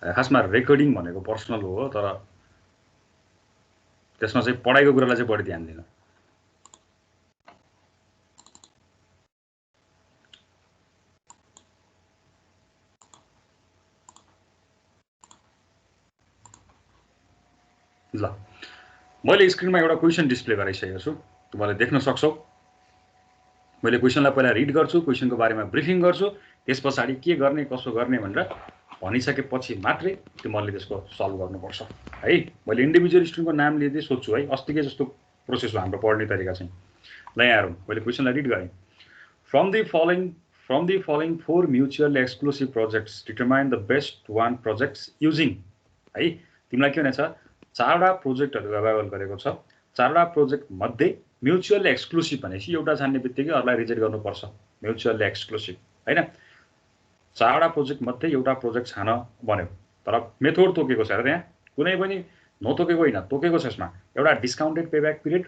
खासमा रेकर्डिङ भनेको पर्सनल हो, तर त्यसमा चाहिँ पढाइको कुरालाई चाहिँ बढी ध्यान दिनु। ल मैले स्क्रिनमा एउटा क्वेसन डिस्प्ले गराइसकेको छु, तिमीले देख्न सक्छौ। मैले क्वेसनलाई पहिला रिड गर्छु, क्वेसनको बारेमा ब्रिफिङ गर्छु, त्यस पछाडि के गर्ने कसो गर्ने भनेर भनिसकेपछि मात्रै तिमीले त्यसको सल्भ गर्नुपर्छ है। मैले इन्डिभिजुअल स्टुडेन्टको नाम लिँदै सोध्छु है, अस्तिकै जस्तो प्रोसेस हो हाम्रो पढ्ने तरिका चाहिँ। ल यहाँ हेरौँ, मैले क्वेसनलाई रिड गरेँ। From the following 4 mutually exclusive projects determine the best one projects using है। तिमीलाई के भनेछ, 4वटा प्रोजेक्टहरू एभाइलेबल गरेको छ। 4वटा प्रोजेक्ट मध्ये म्युचुअली एक्सक्लुसिभ भनेपछि एउटा छान्ने बित्तिकै अरूलाई रिजेक्ट गर्नुपर्छ, म्युचुअली एक्सक्लुसिभ हैन। 4वटा प्रोजेक्ट मध्ये एउटा प्रोजेक्ट छान भन्यो, तर मेथड तोकेको छ। त्यहाँ कुनै पनि नतोकेको होइन, तोकेको छ। यसमा एउटा डिस्काउन्टेड पेब्याक पिरियड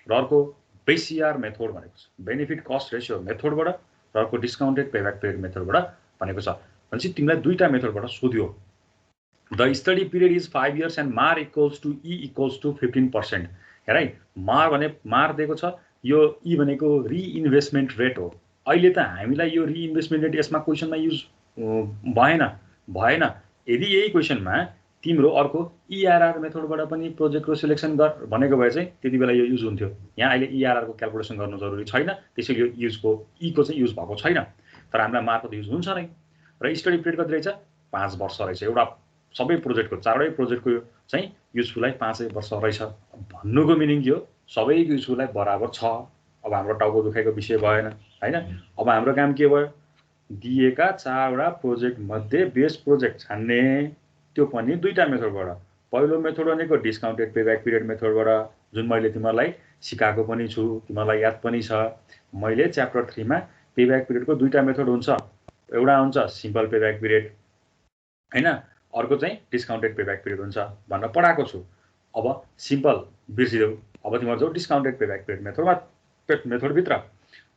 र अर्को बेसिआर मेथड भनेको छ, बेनिफिट कस्ट रेसियो मेथडबाट, र अर्को डिस्काउन्टेड पेब्याक पिरियड मेथडबाट भनेको छ। भनेपछि तिमीलाई दुईटा मेथडबाट सोध्यो। The study period is 5 years and MARR equals to i equals to 15%। हेर है, मार दिएको छ, यो ई भनेको रिइन्भेस्टमेन्ट रेट हो। अहिले त हामीलाई यो रिइन्भेस्टमेन्ट रेट यसमा क्वेसनमा युज भएन। यदि यही क्वेसनमा तिम्रो अर्को इआरआर मेथडबाट पनि प्रोजेक्टको सिलेक्सन गर भनेको भए चाहिँ त्यति बेला यो युज हुन्थ्यो। यहाँ अहिले इआरआरको क्यालकुलेसन गर्नु जरुरी छैन, त्यसैले यो युजको ईको चाहिँ युज भएको छैन, तर हामीलाई मार्को त युज हुन्छ नै। र स्टडी पिरियड कति रहेछ, 5 वर्ष रहेछ। एउटा सबै प्रोजेक्टको 4वटै प्रोजेक्टको चाहिँ युजफुल लाइफ 5 वर्ष रहेछ। भन्नुको मिनिङ के हो, सबैको युजफुल लाइफ बराबर छ। अब हाम्रो टाउको दुखाइको विषय भएन हैन। अब हाम्रो काम के भयो, दिएका 4वटा प्रोजेक्ट मध्ये बेस्ट प्रोजेक्ट छान्ने, त्यो पनि दुईटा मेथडबाट। पहिलो मेथड भनेको डिस्काउन्टेड पेब्याक पिरियड मेथडबाट, जुन मैले तिमीलाई सिकाएको पनि छु, तिमीलाई याद पनि छ। मैले च्याप्टर 3 मा पेब्याक पिरियडको दुईटा मेथड हुन्छ, एउटा हुन्छ सिम्पल पेब्याक पिरियड हैन, अर्को चाहिँ डिस्काउन्टेड पेब्याक पिरियड हुन्छ भनेर पढाएको छु। अब सिम्पल बिर्सिदेऊ, अब तिमीहरू जाऊ डिस्काउन्टेड पेब्याक पिरियड मेथडभित्र।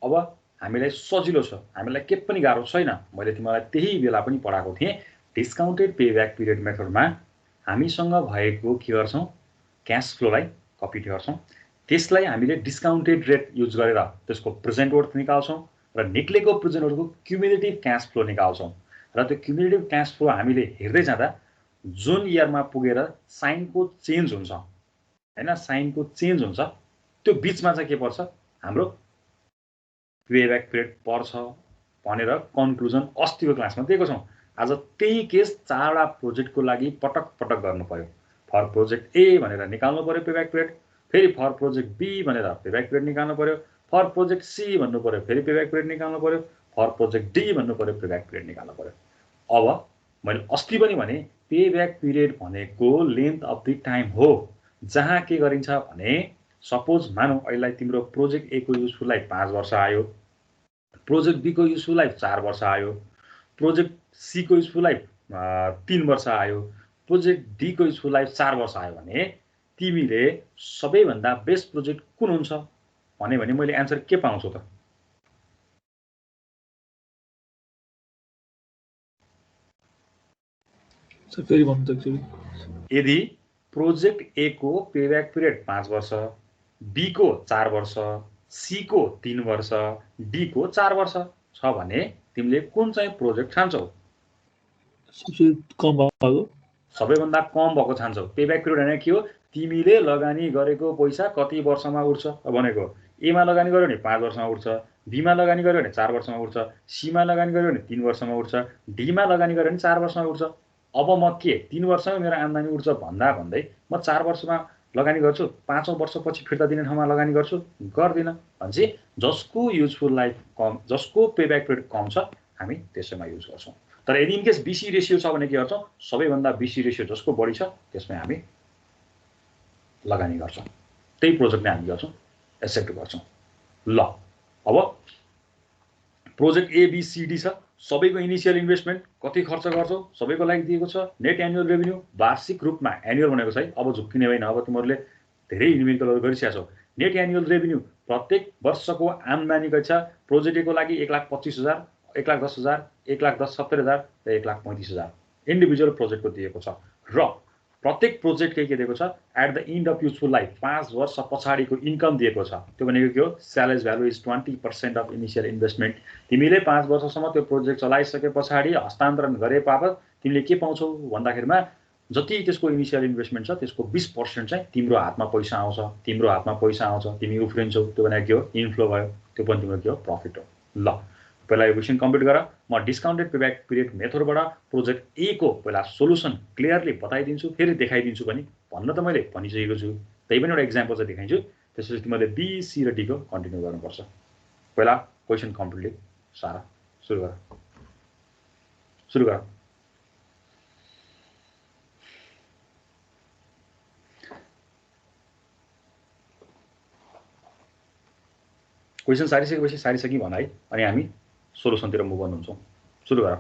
अब हामीलाई सजिलो छ, हामीलाई के पनि गाह्रो छैन। मैले तिमीलाई त्यही बेला पनि पढाएको थिएँ। डिस्काउन्टेड पेब्याक पिरियड मेथडमा हामीसँग भएको के गर्छौँ, क्यास फ्लोलाई कपी गर्छौँ, त्यसलाई हामीले डिस्काउन्टेड रेट युज गरेर त्यसको प्रेजेन्ट वर्थ निकाल्छौँ र निक्लेको प्रेजेन्ट वर्थको क्युमुलेटिभ क्यास फ्लो निकाल्छौँ। र त्यो क्युमुलेटिभ क्यास फ्लो हामीले हेर्दै जाँदा जुन इयरमा पुगेर साइनको चेन्ज हुन्छ हैन, साइनको चेन्ज हुन्छ, त्यो बीचमा चाहिँ के पर्छ, हाम्रो पेब्याक पिरियड पर्छ भनेर कन्क्लुजन अस्तिको क्लासमा दिएको छौँ। आज त्यही केस 4वटा प्रोजेक्टको लागि पटक पटक गर्नु पर्यो। फर प्रोजेक्ट ए भनेर निकाल्नु पर्यो पेब्याक पिरियड, फेरि फर प्रोजेक्ट बी भनेर पेब्याक पिरियड निकाल्नु पर्यो, फर प्रोजेक्ट सी भन्नु पर्यो, फेरि पेब्याक पिरियड निकाल्नु पर्यो, फर प्रोजेक्ट डी भन्नु पर्यो, पेब्याक पिरियड निकाल्नु पर्यो। अब मैले अस्ति पनि भने पेब्याक पिरियड भनेको लेन्थ अफ द टाइम हो, जहाँ के गरिन्छ भने सपोज मानौ अहिले तिम्रो प्रोजेक्ट ए को युजफुल लाइफ 5 वर्ष आयो, प्रोजेक्ट बी को युजफुल लाइफ 4 वर्ष आयो, प्रोजेक्ट सी को युजफुल लाइफ 3 वर्ष आयो, प्रोजेक्ट डी को युजफुल लाइफ 4 वर्ष आयो भने तिमीले सबैभन्दा बेस्ट प्रोजेक्ट कुन हुन्छ भने मैले एन्सर के पाउँछु त? यदि प्रोजेक्ट ए को पेब्याक पिरियड 5 वर्ष, बी को 4 वर्ष, सी को 3 वर्ष, डी को 4 वर्ष छ भने तिमीले कुन चाहिँ प्रोजेक्ट छान्छौ? सबैभन्दा कम भएको छान्छौ। पेब्याक पिरियड भने के हो, तिमीले लगानी गरेको पैसा कति वर्षमा उठ्छ भनेको। ए मा लगानी गर्यो भने 5 वर्षमा उठ्छ, बी मा लगानी गर्यो भने 4 वर्षमा उठ्छ, सी मा लगानी गर्यो भने 3 वर्षमा उठ्छ, डी मा लगानी गर्यो भने 4 वर्षमा उठ्छ। अब म के 3 वर्षमा मेरो आम्दानी उठ्छ भन्दै म 4 वर्षमा लगानी गर्छु, 5औं वर्षपछि फिर्ता दिने ठाउँमा लगानी गर्छु, गर्दिन। भनेपछि जसको युजफुल लाइफ कम, जसको पेब्याक पिरियड कम छ, हामी त्यसैमा युज गर्छौँ। तर यदि इनकेस बीसी रेसियो छ भने के गर्छौँ, सबैभन्दा बीसी रेसियो जसको बढी छ त्यसमै हामी लगानी गर्छौँ, त्यही प्रोजेक्ट नै हामी गर्छौँ, एक्सेप्ट गर्छौँ। ल अब project A B C D छ, सबैको इनिशियल इन्भेस्टमेन्ट कति खर्च गर्छौ सबैको लागि दिएको छ। नेट एनुअल रेभेन्यू वार्षिक रूपमा, एनुअल भनेको छ है, अब झुक्किने होइन, अब तिमीहरूले धेरै न्युमेरिकलहरू गरिसकेका छौ। नेट एनुअल रेभेन्यू प्रत्येक वर्षको आम्दानीको छ। प्रोजेक्ट ए को लागि 1,25,000, 1,10,000, 1,70,000 र 1,35,000 इन्डिभिजुअल प्रोजेक्टको दिएको छ र प्रत्येक प्रोजेक्टले के दिएको छ at the end of useful life 5 वर्ष पछाडिको इन्कम दिएको छ त्यो भनेको के हो salvage value is 20% of initial investment तिमीले 5 वर्षसम्म त्यो प्रोजेक्ट चलाइसके पछाडि हस्तान्तरण गरे बापत तिमीले के पाउँछौ भन्दाखेरिमा जति त्यसको इनिशियल इन्भेस्टमेन्ट छ त्यसको 20% चाहिँ तिम्रो हातमा पैसा आउँछ तिमी उफ्रिन्छौ त्यो भनेको के हो इन्फ्लो भयो त्यो पनि तिम्रो के हो प्रफिट हो ल पहिला यो क्वेसन कम्प्लिट गर म डिस्काउन्टेड पेब्याक पिरियड मेथडबाट प्रोजेक्ट ए को पहिला सोलुसन क्लियरली बताइदिन्छु फेरि देखाइदिन्छु पनि भन्न त मैले भनिसकेको छु त्यही पनि एउटा एक्जाम्पल चाहिँ देखाइदिन्छु त्यसपछि तिमीले बी सी र डी को कन्टिन्यू गर्नुपर्छ पहिला क्वेसन कम्प्लिटली सारा सुरु गर क्वेसन सारिसकेपछि सारिसकि भन है अनि हामी सोलुसनतिर मुभ अन हुन्छौँ सुरु गर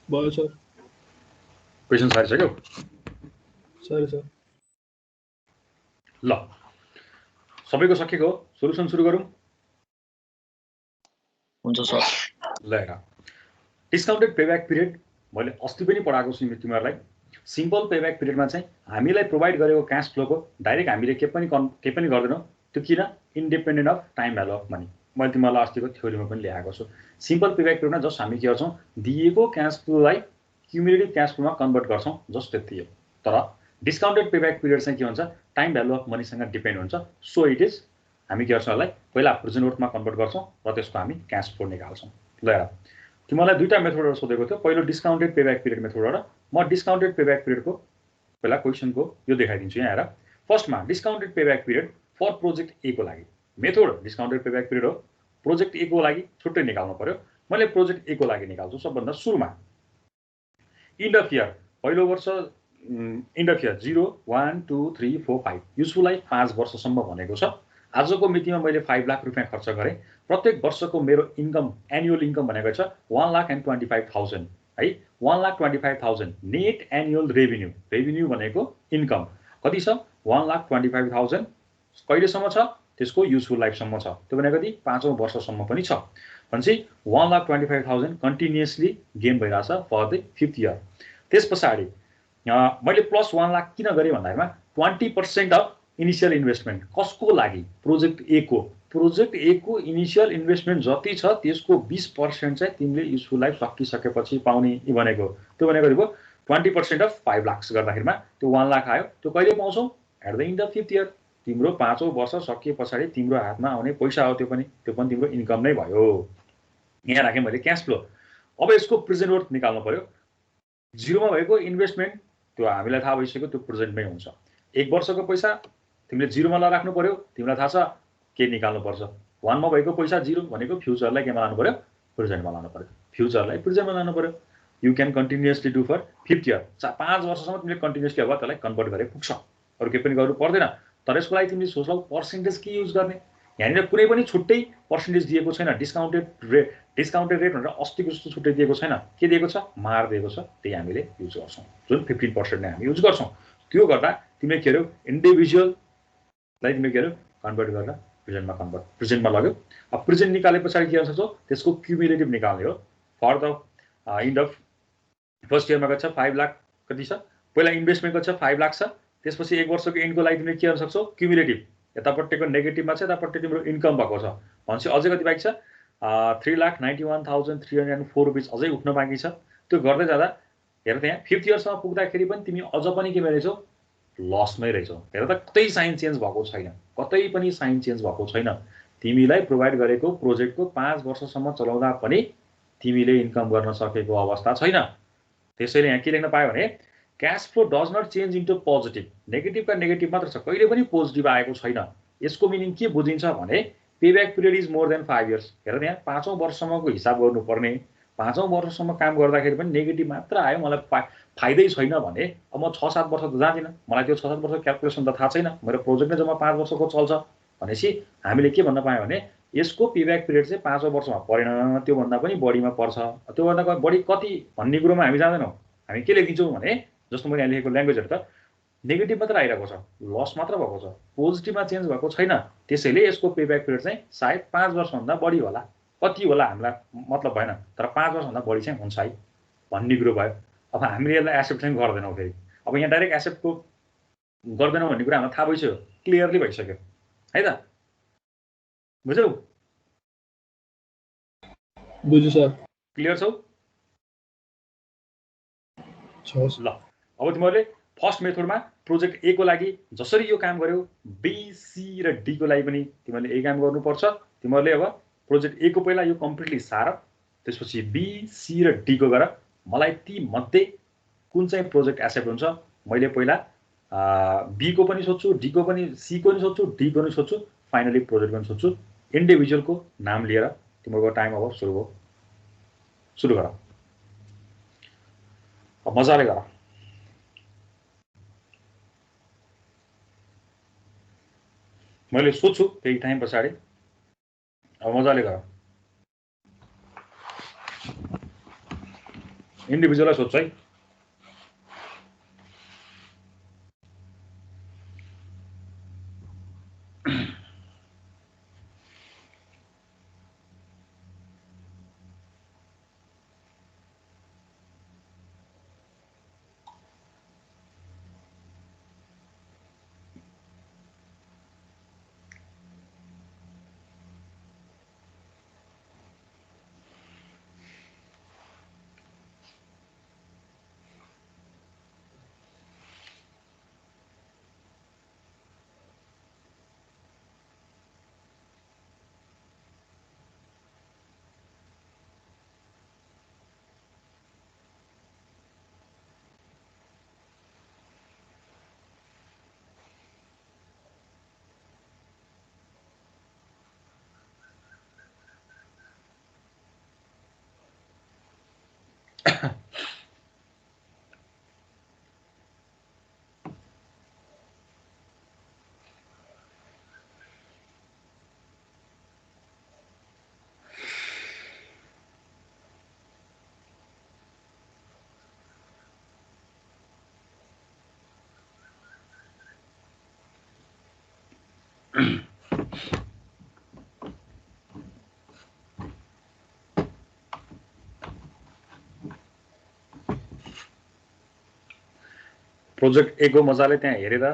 भयो सर क्वेसन सारिसक्यो सरी सर ल सबैको सकेको सोलुसन सुरु गरौँ हुन्छ सर ल हेर डिस्काउन्टेड पेब्याक पिरियड मैले अस्ति पनि पढाएको छु तिमीहरूलाई सिम्पल पेब्याक पिरियडमा चाहिँ हामीलाई प्रोभाइड गरेको क्याश फ्लोको डाइरेक्ट हामीले के पनि गर्दैनौँ त्यो किन independent of time value of money मैले तिमीहरूलाई अस्तिको थ्योरीमा पनि ल्याएको छु सिम्पल पेब्याक पिरियडमा जस्ट हामी के गर्छौँ दिएको क्याश फ्लोलाई क्युमुलेटिभ क्याश फ्लोमा कन्भर्ट गर्छौँ जस्ट त्यति हो तर डिस्काउन्टेड पेब्याक पिरियड चाहिँ के हुन्छ टाइम भ्यालु अफ मनीसँग डिपेन्ड हुन्छ सो इट इज हामी के गर्छौँ यसलाई पहिला प्रेजेन्ट वर्थमा कन्भर्ट गर्छौँ र त्यसको हामी क्याश फ्लो निकाल्छौँ ल हेर तिमीलाई दुईटा मेथडबाट सोधेको थियो पहिलो डिस्काउन्टेड पेब्याक पिरियड मेथडबाट म डिस्काउन्टेड पेब्याक पिरियडको पहिला क्वेसनको यो देखाइदिन्छु यहाँ हेर फर्स्टमा discounted payback period for project A को लागि मेथड डिस्काउन्टेड पेब्याक पिरियड हो प्रोजेक्ट ए को लागि छुट्टै निकाल्नु पर्यो मैले प्रोजेक्ट ए को लागि निकाल्छु सबभन्दा सुरुमा इन्ड अफ इयर पहिलो वर्ष end of year 0 1 2 3 4 5 useful life 5 वर्षसम्म भनेको छ आजको मितिमा मैले 5 लाख रुपियाँ खर्च गरेँ प्रत्येक वर्षको मेरो इन्कम एनुअल इन्कम भनेको छ 1,25,000 है 1,25,000 नेट एनुअल रेभिन्यू भनेको इन्कम कति छ 1,25,000 कहिलेसम्म छ त्यसको युजफुल लाइफसम्म छ त्यो भनेको कति 5औं वर्षसम्म पनि छ भनेपछि 1,25,000 कन्टिन्युअसली गेम भइरहेछ फर द 5th इयर त्यस पछाडि मैले प्लस 1 लाख किन गरेँ भन्दाखेरिमा 20% अफ इनिशियल इन्भेस्टमेन्ट कसको लागि प्रोजेक्ट ए को इनिशियल इन्भेस्टमेन्ट जति छ त्यसको 20% चाहिँ तिमीले युजफुल लाइफ सकिसकेपछि पाउने भनेको त्यो भनेको 20% अफ 5 लाख गर्दाखेरिमा त्यो 1 लाख आयो त्यो कहिले पाउँछौ at the end of 5th year तिम्रो 5औं वर्ष सकिए पछाडि तिम्रो हातमा आउने पैसा हो त्यो पनि तिम्रो इन्कम नै भयो यहाँ राखेँ मैले क्याश फ्लो अब यसको प्रेजेन्ट वर्थ निकाल्नु पर्यो 0 मा भएको इन्भेस्टमेन्ट त्यो हामीलाई थाहा भइसक्यो त्यो प्रेजेन्टमै हुन्छ। 1 वर्षको पैसा तिमीले 0 मा राख्नु पर्यो, तिमीलाई थाहा छ के निकाल्नु पर्छ। 1 मा भएको पैसा 0 भनेको फ्युचरलाई केमा लानु पर्यो, प्रेजेन्टमा लानु पर्यो, फ्युचरलाई प्रेजेन्टमा लानु पर्यो। You can continuously do for 50 year, 5 वर्षसम्म तिमीले कन्टिन्युअसली अब त्यसलाई कन्भर्ट गरे पुग्छ, अरू केही पनि गर्नु पर्दैन। तर यसको लागि तिमीले सोचौ पर्सेन्टेज के युज गर्ने। यहाँनिर कुनै पनि छुट्टै पर्सेन्टेज दिएको छैन, डिस्काउन्टेड रेट भनेर अस्तिको जस्तो छुट्टै दिएको छैन। के दिएको छ, मार दिएको छ, त्यही हामीले युज गर्छौँ, जुन 15% नै हामी युज गर्छौँ। त्यो गर्दा तिमीले के अरे इन्डिभिजुअललाई तिमीले के अरे कन्भर्ट गरेर प्रेजेन्टमा लग्यो। अब प्रेजेन्ट निकाले पछाडि के गर्न सक्छौ, त्यसको क्युमुलेटिभ निकाल्ने हो। For the end of first इयरमा गन्छ 5 लाख कति छ, पहिला इन्भेस्टमेन्टको छ 5 लाख छ, त्यसपछि 1 वर्षको एन्डको लागि तिमीले के गर्न सक्छौ, क्युमुलेटिभ यतापट्टिको नेगेटिभमा छ, यतापट्टि तिम्रो इन्कम भएको छ भनेपछि अझै कति बाँकी छ, 3,91,304 रुपिस अझै उठ्न बाँकी छ। त्यो गर्दै जाँदा हेर त्यहाँ 5th इयरसम्म पुग्दाखेरि पनि तिमी अझ पनि के रहेछौ, लसमै रहेछौ। हेर त कतै साइन चेन्ज भएको छैन, कतै पनि साइन चेन्ज भएको छैन। तिमीलाई प्रोभाइड गरेको प्रोजेक्टको 5 वर्षसम्म चलाउँदा पनि तिमीले इन्कम गर्न सकेको अवस्था छैन। त्यसैले यहाँ के लेख्न पायो भने cash flow does not change into positive. नेगेटिभका नेगेटिभ मात्र छ, कहिले पनि पोजिटिभ आएको छैन। यसको मिनिङ के बुझिन्छ भने payback period is more than 5 years. हेर त्यहाँ 5औं वर्षसम्मको हिसाब गर्नुपर्ने, 5औं वर्षसम्म काम गर्दाखेरि पनि नेगेटिभ मात्र आयो, मलाई फाइदै छैन भने अब म 6-7 वर्ष त जाँदिनँ, मलाई त्यो 6-7 वर्ष क्यालकुलेसन त थाहा छैन, मेरो प्रोजेक्ट नै जम्मा 5 वर्षको चल्छ भनेपछि हामीले के भन्न पायौँ भने यसको पेब्याक पिरियड चाहिँ 5औं वर्षमा परेन, त्योभन्दा पनि बढीमा पर्छ। त्योभन्दा बढी कति भन्ने कुरोमा हामी जाँदैनौँ। हामी के लेखिदिन्छौँ भने जस्तो मैले यहाँ लेखेको ल्याङ्ग्वेजहरू त नेगेटिभ मात्र आइरहेको छ, लस मात्र भएको छ, पोजिटिभमा चेन्ज भएको छैन। त्यसैले यसको पेब्याक पिरियड चाहिँ सायद 5 वर्षभन्दा बढी होला, कति होला हामीलाई मतलब भएन, तर 5 वर्षभन्दा बढी चाहिँ हुन्छ है भन्ने कुरो भयो। अब हामीले यसलाई एक्सेप्ट चाहिँ गर्दैनौँ फेरि। अब यहाँ डाइरेक्ट एक्सेप्टको गर्दैनौँ भन्ने कुरा हामीलाई थाहा भइसक्यो, क्लियरली भइसक्यो है त, बुझ्यौ? बुझ्यो सर। क्लियर छौ? ल अब तिमीहरूले फर्स्ट मेथडमा प्रोजेक्ट ए को लागि जसरी यो काम गर्यो, बी सी र डी को लागि पनि तिमीहरूले यही काम गर्नुपर्छ। तिमीहरूले अब प्रोजेक्ट ए को पहिला यो कम्प्लिटली सार, त्यसपछि बी सी र डी को गर। मलाई ती मध्ये कुन चाहिँ प्रोजेक्ट एक्सेप्ट हुन्छ, मैले पहिला बी को पनि सोध्छु, डी को पनि, सी को पनि सोध्छु, डी को पनि सोध्छु, फाइनली प्रोजेक्ट पनि सोध्छु। इन्डिभिजुअलको नाम लिएर तिमीहरूको टाइम अब सुरु भयो, सुरु गर, अब मजाले गर। मैले सोध्छु केही टाइम पछाडि, अब मजाले गर। इन्डिभिजुअललाई सोध्छ है। प्रोजेक्ट ए को मजाले त्यहाँ हेरेर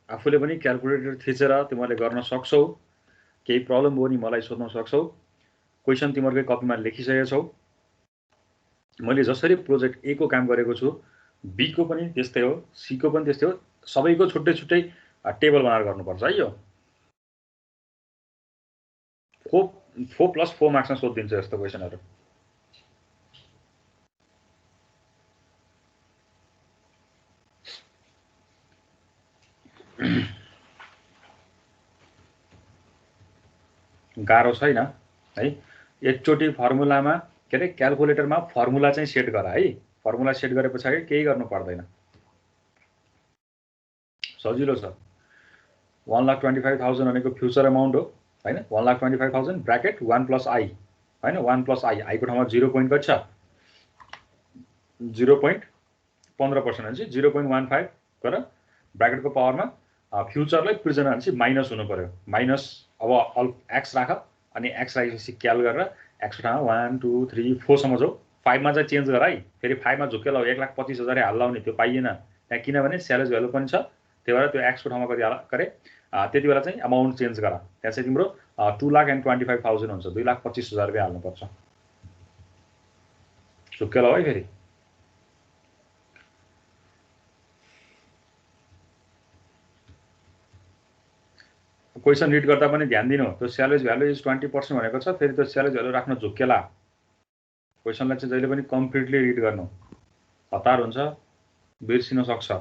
आफूले पनि क्यालकुलेटर थिचेर तिमीहरूले गर्न सक्छौ। केही प्रब्लम भयो भने मलाई सोध्न सक्छौ। क्वेसन तिमीहरूकै कपीमा लेखिसकेको छौ। मैले जसरी प्रोजेक्ट ए को काम गरेको छु, बी को पनि त्यस्तै हो, सी को पनि त्यस्तै हो। सबैको छुट्टै छुट्टै टेबल बनाएर गर्नुपर्छ है। यो 4+4 मार्क्समा सोधिदिन्छ यस्तो क्वेसनहरू। गाह्रो छैन है। एकचोटि फर्मुलामा के अरे क्याल्कुलेटरमा फर्मुला चाहिँ सेट गर है। फर्मुला सेट गरे पछाडि केही गर्नु पर्दैन, सजिलो छ। 1,25,000 भनेको फ्युचर अमाउन्ट हो हैन। 1,25,000 ब्र्याकेट 1 + I हैन। 1 + I, I को ठाउँमा 0 पोइन्ट कति छ? 0.15% भनेपछि 0.15 गर ब्र्याकेटको पावरमा फ्युचरलाई प्रेजेन्ट भनेपछि माइनस हुनु पर्यो। माइनस अब अल एक्स राख अनि एक्स राखेपछि क्याल गरेर एक्स को ठाउँमा 1 2 3 4 सम्म जाऊ। 5 मा चाहिँ चेन्ज गर है। फेरि 5 मा झुक्केल 1,25,000 हाल्ला नि त्यो पाइएन त्यहाँ, किनभने स्यालेज भ्यालु पनि छ। त्यही भएर त्यो एक्स को ठाउँमा कति गरे त्यति बेला चाहिँ अमाउन्ट चेन्ज गर। त्यहाँ चाहिँ तिम्रो 2,25,000 हुन्छ। 2,25,000 रुपैयाँ हाल्नुपर्छ। झुक्केल है। फेरि क्वेसन रिड गर्दा पनि ध्यान दिनु। त्यो स्यालेज भ्यालु इज 20% भनेको छ। फेरि त्यो स्यालेज भ्यालु राख्न झुक्केला। क्वेसनलाई चाहिँ जहिले पनि कम्प्लिटली रिड गर्नु। हतार हुन्छ, बिर्सिन सक्छ।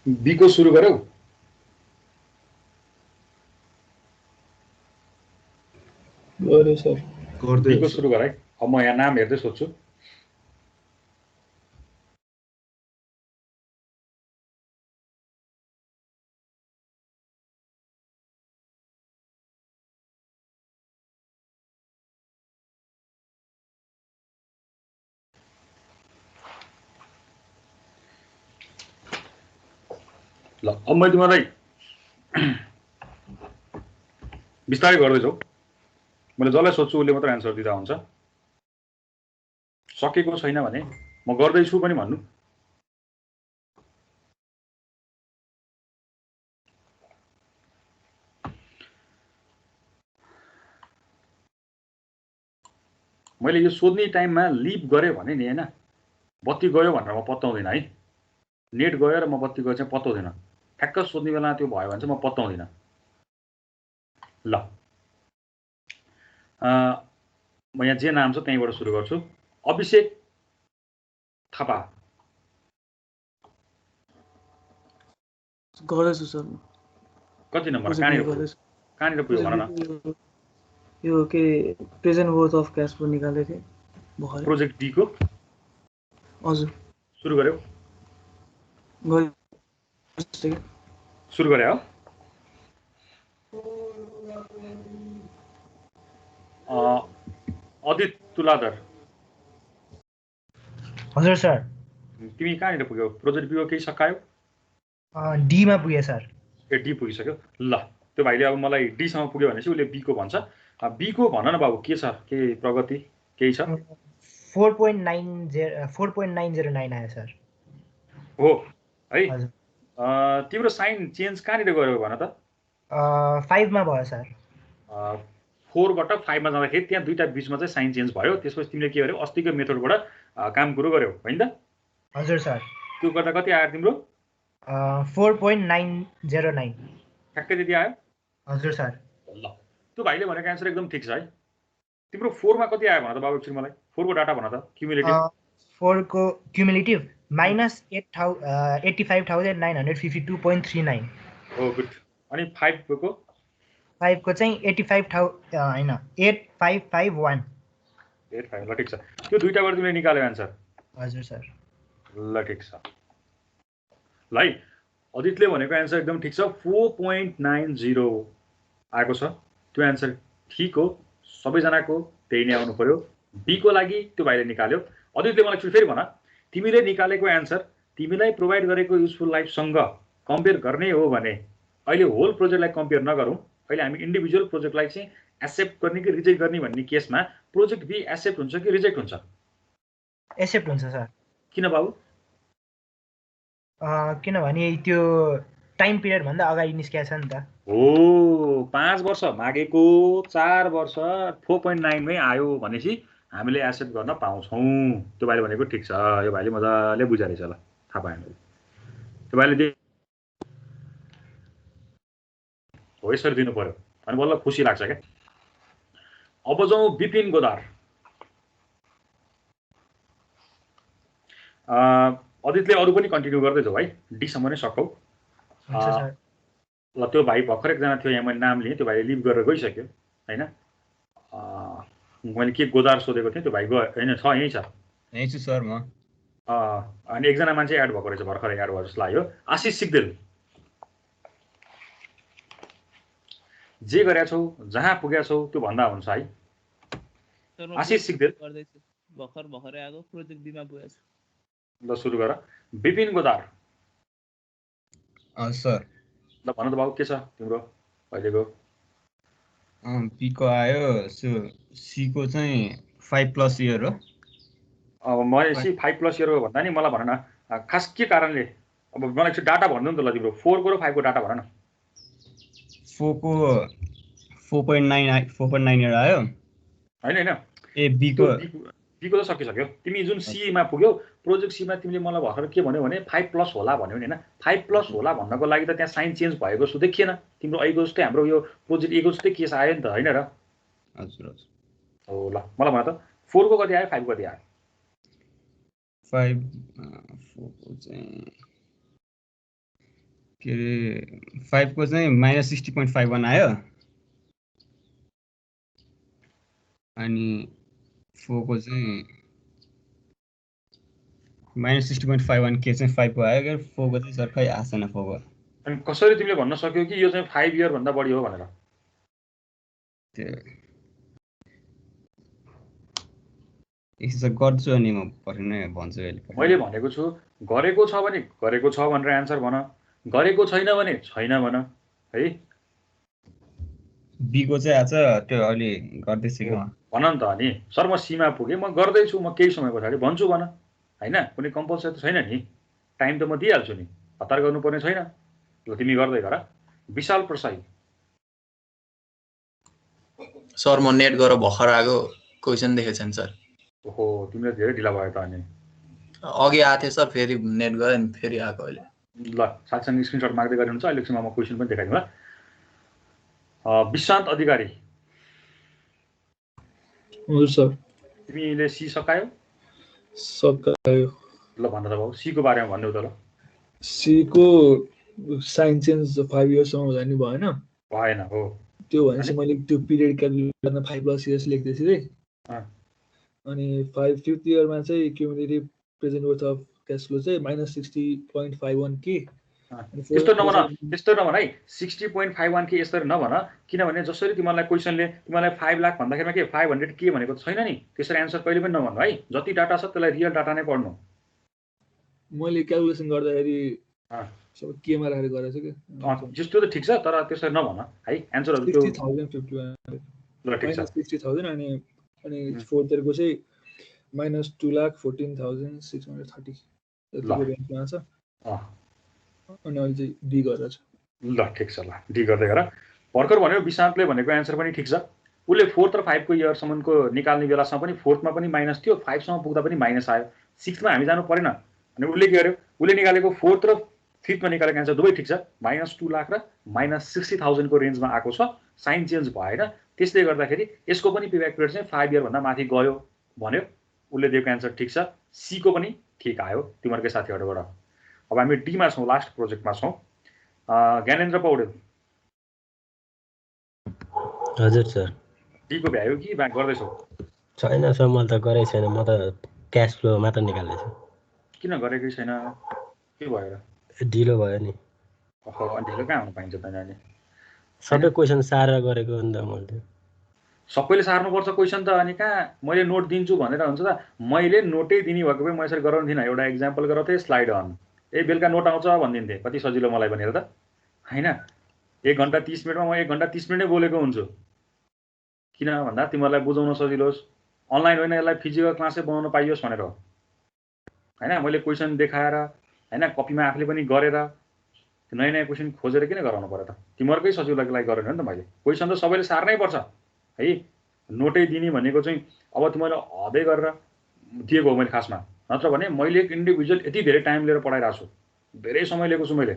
बी को सुरु गर्यौ? गरे सर। बी को सुरु गर है। अब म यहाँ नाम हेर्दै सोध्छु। ल अब मैले तिमीलाई बिस्तारै गर्दैछु। मैले जसलाई सोध्छु उसले मात्र एन्सर दिँदा हुन्छ। सकेको छैन भने म गर्दैछु पनि भन्नु। मैले यो सोध्ने टाइममा लिभ गरे भने नि हैन, बत्ती गयो भनेर म पत्ताउँदिन है। नेट गयो र म बत्ती गयो चाहिँ पत्ताउँदिन। ठ्याक्क सोध्ने बेला त्यो भयो भने चाहिँ म पत्ताउँदिन। ल म यहाँ जे नाम छ त्यहीँबाट सुरु गर्छु। अभिषेक थापा। गर्दैछु सर। कति नम्बर? कहाँनिर पुग्यो भन न। यो के present worth of cash flow निकाल्दै थिएँ भर्खरै। प्रोजेक्ट डी को? हजुर। सुरु गर्यौ? सुरु गरे हो? अदित तुलाधर हजुर सर तिमी कहाँनिर पुग्यौ प्रोजेक्ट बिओ केही सकायो डी मा पुगे सर ए डी पुगिसक्यो ल त्यो भाइले अब मलाई डी सम्म पुग्यो भनेपछि उसले बी को भन्छ बी को भन न बाबु के छ के प्रगति केही छ 4.909 आयो सर हो है हजुर तिम्रो साइन चेन्ज कहाँनिर गऱ्यो भन त 5 मा भयो सर 4 बाट 5 मा जाँदाखेरि त्यहाँ दुईटा बीचमा चाहिँ साइन चेन्ज भयो त्यसपछि तिमीले के गर्यौ अस्तिको मेथडबाट काम सुरु गर्यौ हैन त हजुर सर त्यो गर्दा कति आयो तिम्रो 4.909 ठ्याक्कै त्यति आयो हजुर सर ल त्यो भाइले भनेको एन्सर एकदम ठिक छ है तिम्रो 4 मा कति आयो भन त बाबु एकछिन मलाई 4 को डाटा भन त क्युमुलेटिभ 4 को क्युमुलेटिभ -85,952.39 हो गुड अनि 5 को 5 को चाहिँ 85,000 हैन 8551 85 ल ठिक छ त्यो दुईटाबाट तिमीले निकाल्यो एन्सर हजुर सर ल ठिक छ ल है अदितले भनेको एन्सर एकदम ठिक छ 4.90 आएको छ त्यो एन्सर ठिक हो सबैजनाको त्यही नै आउनु पर्यो बी को लागि त्यो भाइले निकाल्यो अदितले मलाई फेरि भन तिमीले निकालेको एन्सर तिमीलाई प्रोभाइड गरेको युजफुल लाइफसँग कम्पेयर गर्ने हो भने अहिले होल प्रोजेक्टलाई कम्पेयर नगरौँ अहिले हामी इन्डिभिजुअल प्रोजेक्टलाई चाहिँ एक्सेप्ट गर्ने कि रिजेक्ट गर्ने भन्ने केसमा प्रोजेक्ट बी एक्सेप्ट हुन्छ कि रिजेक्ट हुन्छ एक्सेप्ट हुन्छ सर किन बाबु किनभने त्यो टाइम पिरियड भन्दा अगाडि निस्केको छ नि त हो 5 वर्ष मागेको 4 वर्ष 4.9 मै आयो भनेपछि हामीले एक्सेप्ट गर्न पाउँछौँ त्यो भाइले भनेको ठिक छ यो भाइले मजाले बुझाइ रहेछ ल थाहा पाएन त्यो भाइले हो यसरी दिनु पर्यो अनि बल्ल खुसी लाग्छ क्या अब जाउँ विपिन गोदार अदितले अरू पनि कन्टिन्यू गर्दै जाऊ है डी सम्म नै सकौ ल त्यो भाइ भर्खर एकजना थियो यहाँ मैले नाम लिएँ त्यो भाइले लिभ गरेर गइसक्यो हैन मैले के गोदार सोधेको थिएँ त्यो भाइ गयो हैन छ यही छ यही छु सर म अनि एकजना मान्छे एड भएको रहेछ भर्खर एड भयो जस्तो लाग्यो आशिष सिग्देल जे गरेका छौ जहाँ पुगेका छौ त्यो भन्दा हुन्छ है आशिष सिग्देल भर्खरै आएको प्रोजेक्ट बीमा पुगेको छु ल सुरु गर विपिन गोदार सर ल भन त बाबु के छ तिम्रो अहिलेको बी को आयो सी को चाहिँ 5+ इयर हो अब मैले सी 5+ इयर हो भन्दा नि मलाई भन न खास के कारणले अब मलाई चाहिँ डाटा भन्नु नि त ल तिम्रो 4 को र 5 को डाटा भन न 4 को 4.9 इयर आयो हैन ए बी को त सकिसक्यो तिमी जुन सी मा पुग्यौ प्रोजेक्ट सी मा तिमीले मलाई भर्खर के भन्यौ भने 5+ होला भन्यौ नि हैन 5+ होला भन्नको लागि त त्यहाँ साइन चेन्ज भएको जस्तो देखिएन तिम्रो अहिलेको जस्तै हाम्रो यो प्रोजेक्ट ए को जस्तै केस आयो नि त हैन र हजुर हजुर हो ल मलाई भन त 4 को कति आयो 5 को कति आयो 4 को चाहिँ के रे 5 को चाहिँ -60.51 आयो अनि 4 को चाहिँ -60.51 के चाहिँ 5 को आयो के 4 को चाहिँ सर खै आएन 4 को अनि कसरी तिमीले भन्न सक्यौ कि यो चाहिँ 5 इयर भन्दा बढी हो भनेर यसो गर्छु अनि म पछि नै भन्छु मैले भनेको छु गरेको छ भने गरेको छ भनेर एन्सर भन गरेको छैन भने छैन भन है बी को चाहिँ आज त्यो अलि गर्दै छु भन नि त अनि सर म सीमा पुगे म गर्दै छु म केही समय पछाडि भन्छु भन हैन कुनै कम्पल्सरी त छैन नि टाइम त म दिइहाल्छु नि हतार गर्नुपर्ने छैन ल तिमी गर्दै गर विशाल प्रसाई सर म नेट गरेर भर्खर आएको क्वेशन देखेको छैन सर ओहो तिमीले धेरै ढिला भयो त अनि अघि आएको थियो सर फेरि नेट गरे नि फेरि आएको अहिले ल साथीसँग स्क्रिनशट माग्दै गर्नुहुन्छ अहिले एकछिनमा म क्वेशन पनि देखाइदिउँला विशान्त अधिकारी हजुर सर तिमीले सी सकायो सकायो ल भन त बाबु सी को बारेमा भन्देऊ त ल सी को साइन चेन्ज 5 इयर्ससम्म हुँदा नि भएन भएन हो त्यो भनेपछि मैले त्यो पिरियड क्यालकुलेट गर्न 5+ इयर्स लेख्दै थिएँ अनि 5th इयरमा चाहिँ cumulative present worth of cash flow चाहिँ -60.51 के त्यस्तो नभन है 60.51 के यसरी नभन किनभने जसरी तिमीलाई क्वेसनले तिमीलाई 5 लाख भन्दाखेरिमा के 500 के भनेको छैन नि त्यसरी आन्सर कहिले पनि नभन्नु है जति डाटा छ त्यसलाई रियल डाटा नै पढ्नु मैले क्याल्कुलेसन गर्दाखेरि सबै केमा राखेर गरेछु के जस्तो त ठीक छ तर त्यसरी नभन है आन्सरहरु त्यो 60,051 ल ठीक छ 60,000 अनि फोर्थ इयरको चाहिँ -2,14,630 यतिको रेन्जमा छ अनि अहिले चाहिँ डी गरेर छ ल ठीक छ ल डी गर्दै गर भर्खर भनेको विशान्तले भनेको आन्सर पनि ठीक छ उले 4th र 5 को इयर सम्मको निकाल्ने बेलासम्म पनि 4th मा पनि माइनस थियो 5 सम्म पुग्दा पनि माइनस आयो 6th मा हामी जानु परेन अनि उले के गर्यो उले निकालेको 4th र 5th मा निकालेको आन्सर दुवै ठीक छ -2 लाख र -60,000 को रेन्जमा आएको छ साइन चेन्ज भएन त्यसले गर्दाखेरि यसको पनि पेब्याक पिरियड चाहिँ 5 इयर भन्दा माथि गयो भन्यो उले दिएको आन्सर ठीक छ सी को पनि ठीक आयो तिमीहरुकै साथीहरुबाट अब हामी डी मा छौं लास्ट प्रोजेक्टमा छौं ज्ञानेन्द्र पौडेल हजुर सर डी को भ्यायो कि ब्याक गर्दैछौ छैन सर मैले त गरे छैन म त क्याश फ्लो मात्र निकाल्दै छु किन गरेकै छैन के भएर ढिलो भयो नि ओहो अनि ढिलो कहाँ हुन पाइन्छ त नानी सबै क्वेशन सारेर गरेको नि त मैले सबैले सार्नु पर्छ क्वेशन त अनि कहाँ मैले नोट दिन्छु भनेर हुन्छ त मैले नोटै दिने भएको भए म यसरी गराउनु थिइन एउटा एक्जाम्पल गराउँथे स्लाइड अन बेलुका नोट आउँछ भनिदिन्थे कति सजिलो मलाई भनेर त हैन 1 घण्टा 30 मिनेटमा म 1 घण्टा 30 मिनेटै बोलेको हुन्छु किन भन्दा तिमीहरुलाई बुझाउन सजिलो होस् अनलाइन होइन यसलाई फिजिकल क्लासै बनाउन पाइयोस् भनेर हो हैन मैले क्वेशन देखाएर हैन कपीमा आफूले पनि गरेर नयाँ नयाँ क्वेशन खोजेर किन गराउनु पर्यो त तिमीहरुकै सजिलोको लागि गरेन नि त मैले क्वेशन त सबैले सार्नै पर्छ है नोटै दिने भनेको चाहिँ अब तिमीले हदै गरेर दिएको हो मैले खासमा नत्र भने मैले एक इन्डिभिजुअल यति धेरै टाइम लिएर पढाइराछु धेरै समय लिएको छु मैले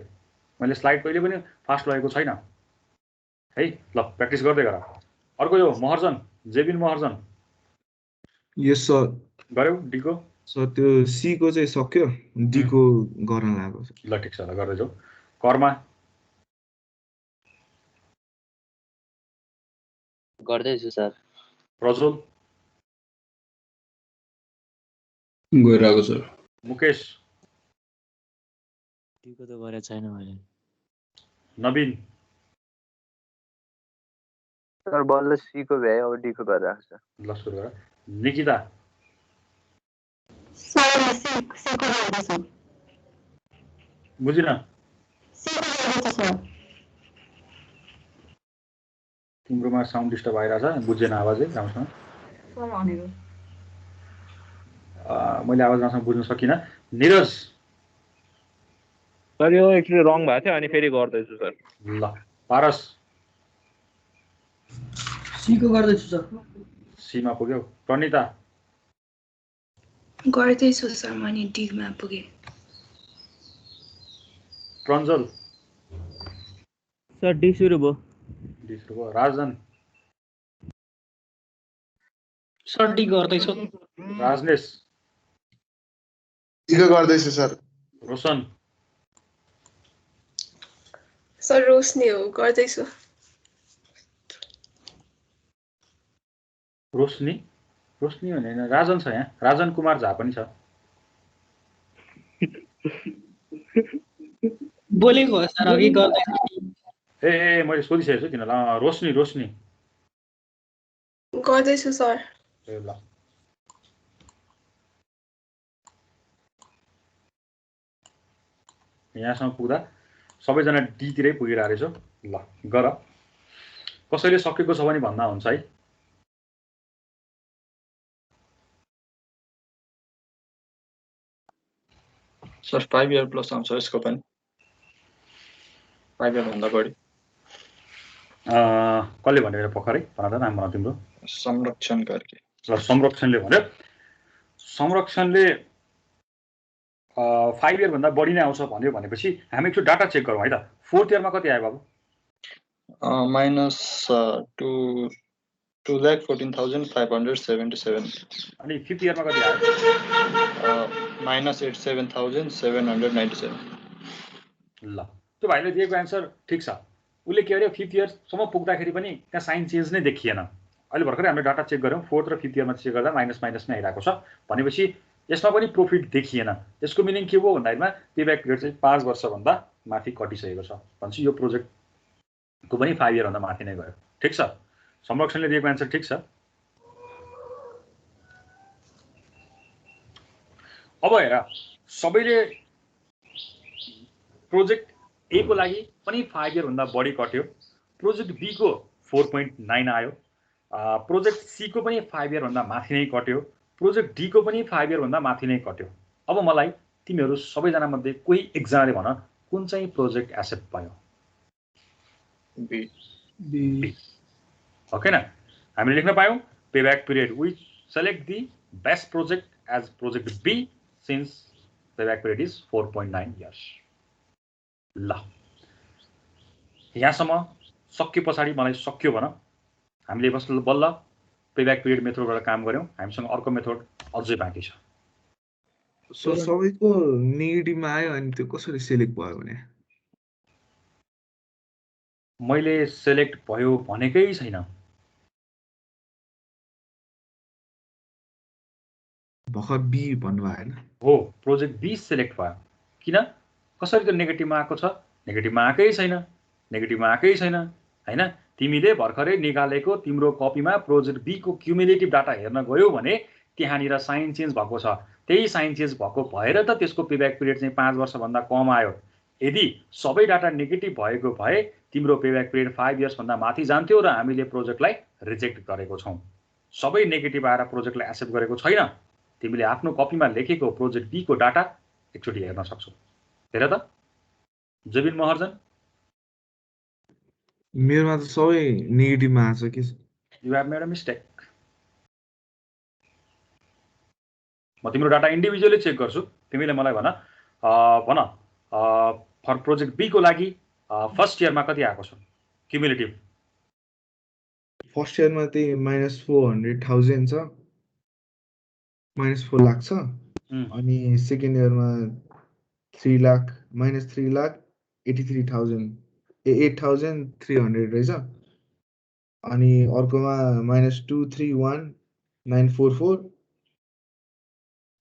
स्लाइड कहिले पनि फास्ट लगेको छैन है ल प्र्याक्टिस गर्दै गर अर्को यो महर्जन जेबिन महर्जन यस सर गर्यौ डी को सर त्यो सी को चाहिँ सक्यो डी को गर्न लाग्यो ल ठीक छ ल गर्दै जाऊ कर्मा गर्दैछु सर प्रज्वल गइरहेको सर मुकेश टीको त गरे छैन मैले नवीन सर बल्ल सी को भ्यायो अब डी को गरिरहेको छ ल सुरु गर निकिता सर सी को गर्दैछु बुझिन सी को गर्दैछु सर तिम्रोमा साउन्ड डिस्टर्ब आइरहेछ बुझेन आवाजै राम्रोसँग सर भनेको मैले आवाज राम्रोसँग बुझ्न सकिन निरज सर यो एक्चुअली रङ भएको थियो अनि फेरि गर्दैछु सर ल पारस सी को गर्दैछु सर सीमा पुग्यौ प्रणिता गर्दैछु सर मैले डी मा पुगे प्रञ्जल सर डी सुरु भयो राजन सर डी गर्दैछु राजनेश डी गर्दैछु सर रोशन सर रोशनी हो गर्दैछु रोशनी भने राजन छ यहाँ राजन कुमार झा पनि छ बोलेको हो सर अघि गर्दैछु ए मैले सोधिसकेको छु किन ल रोशनी गर्दैछु सर ए ल यहाँसम्म पुग्दा सबैजना डी तिरै पुगिरहेको रहेछ ल गर कसैले सकेको छ भने भन्दा हुन्छ है सर 5 इयर प्लस आउँछ यसको पनि 5 इयर भन्दा बढी कसले भनेर पखरै भन त नाम भन तिम्रो संरक्षण कार्की ल संरक्षणले भन्यो संरक्षणले 5 इयर भन्दा बढी नै आउँछ भन्यो भनेपछि हामी एकचोटि डाटा चेक गरौँ है त 4th इयरमा कति आयो बाबु -2,14,577 अनि 5th इयरमा कति आयो -87,797 ल त्यो भाइले दिएको आन्सर ठीक छ उले के गर्यो 5th इयरसम्म पुग्दाखेरि पनि त्यहाँ साइन चेन्ज नै देखिएन अहिले भर्खरै हामीले डाटा चेक गर्यौं 4th र 5th इयरमा चेक गर्दा माइनस नै आइरहेको छ भनेपछि यसमा पनि प्रॉफिट देखिएन यसको मिनिङ के हो भन्दामा पेब्याक पिरियड चाहिँ 5 वर्ष भन्दा माथि कटिसकेको छ भनेपछि यो प्रोजेक्टको पनि 5 इयर भन्दा माथि नै गयो। ठिक छ, संरक्षणले दिएको एन्सर ठिक छ। अब हेर, सबैले प्रोजेक्ट ए को लागि पनि 5 इयर भन्दा बढी कट्यो, प्रोजेक्ट बी को 4.9 आयो, प्रोजेक्ट सी को पनि 5 इयर भन्दा माथि नै कट्यो, प्रोजेक्ट डी को पनि 5 इयर भन्दा माथि नै कट्यो। अब मलाई तिमीहरू सबैजना मध्ये कोही एकजनाले भन कुन चाहिँ प्रोजेक्ट एसेप्ट भयो? बी। बी। ओके न, हामीले लेख्न पायौं payback period we select the best project as project B since payback period is 4.9 years. ल यहाँसम्म सक्यो पछाडि मलाई सक्यो भन। हामीले बल्ल पेब्याक पिरियड मेथडबाट काम गर्यौं, हामीसँग अर्को मेथड अझै बाँकी छ। सो सबैको नेगेटिभमा आयो अनि त्यो कसरी सिलेक्ट भयो भने? मैले सिलेक्ट भयो भनेकै छैन। भर्खर बी भन्नुभयो हैन? हो, प्रोजेक्ट बी सिलेक्ट भयो। किन? कसरी त नेगेटिभमा आएको छ? नेगेटिभमा आएकै छैन, नेगेटिभमा आएकै छैन हैन। तिमीले भर्खरै निकालेको तिम्रो कपीमा प्रोजेक्ट बी को क्युमुलेटिभ डाटा हेर्न गयौ भने त्यहाँनिर साइन चेन्ज भएको छ। त्यही साइन चेन्ज भएको भएर त त्यसको पेब्याक पिरियड चाहिँ 5 वर्ष भन्दा कम आयो। यदि सबै डाटा नेगेटिभ भएको भए तिम्रो पेब्याक पिरियड 5 इयर्स भन्दा माथि जान्थ्यो र हामीले प्रोजेक्टलाई रिजेक्ट गरेको छौं। सबै नेगेटिभ आएर प्रोजेक्टलाई एक्सेप्ट गरेको छैन। तिमीले आफ्नो कपीमा लेखेको प्रोजेक्ट बी को डाटा एकचोटि हेर्न सक्छौ। हेर त जबिन महर्जन, मेरोमा त सबै नेगेटिभमा आछ कि। You have made a mistake. म तिम्रो डाटा इन्डिभिजुअली चेक गर्छु। तिमीले मलाई भन फर प्रोजेक्ट बी को लागि फर्स्ट इयरमा कति आएको छ क्युमुलेटिभ? फर्स्ट इयरमा त्यही -400,000 छ, -4 लाख छ। अनि सेकेन्ड इयरमा 3 लाख -3,83,000 8,300 रहेछ। अनि अर्कोमा -231,944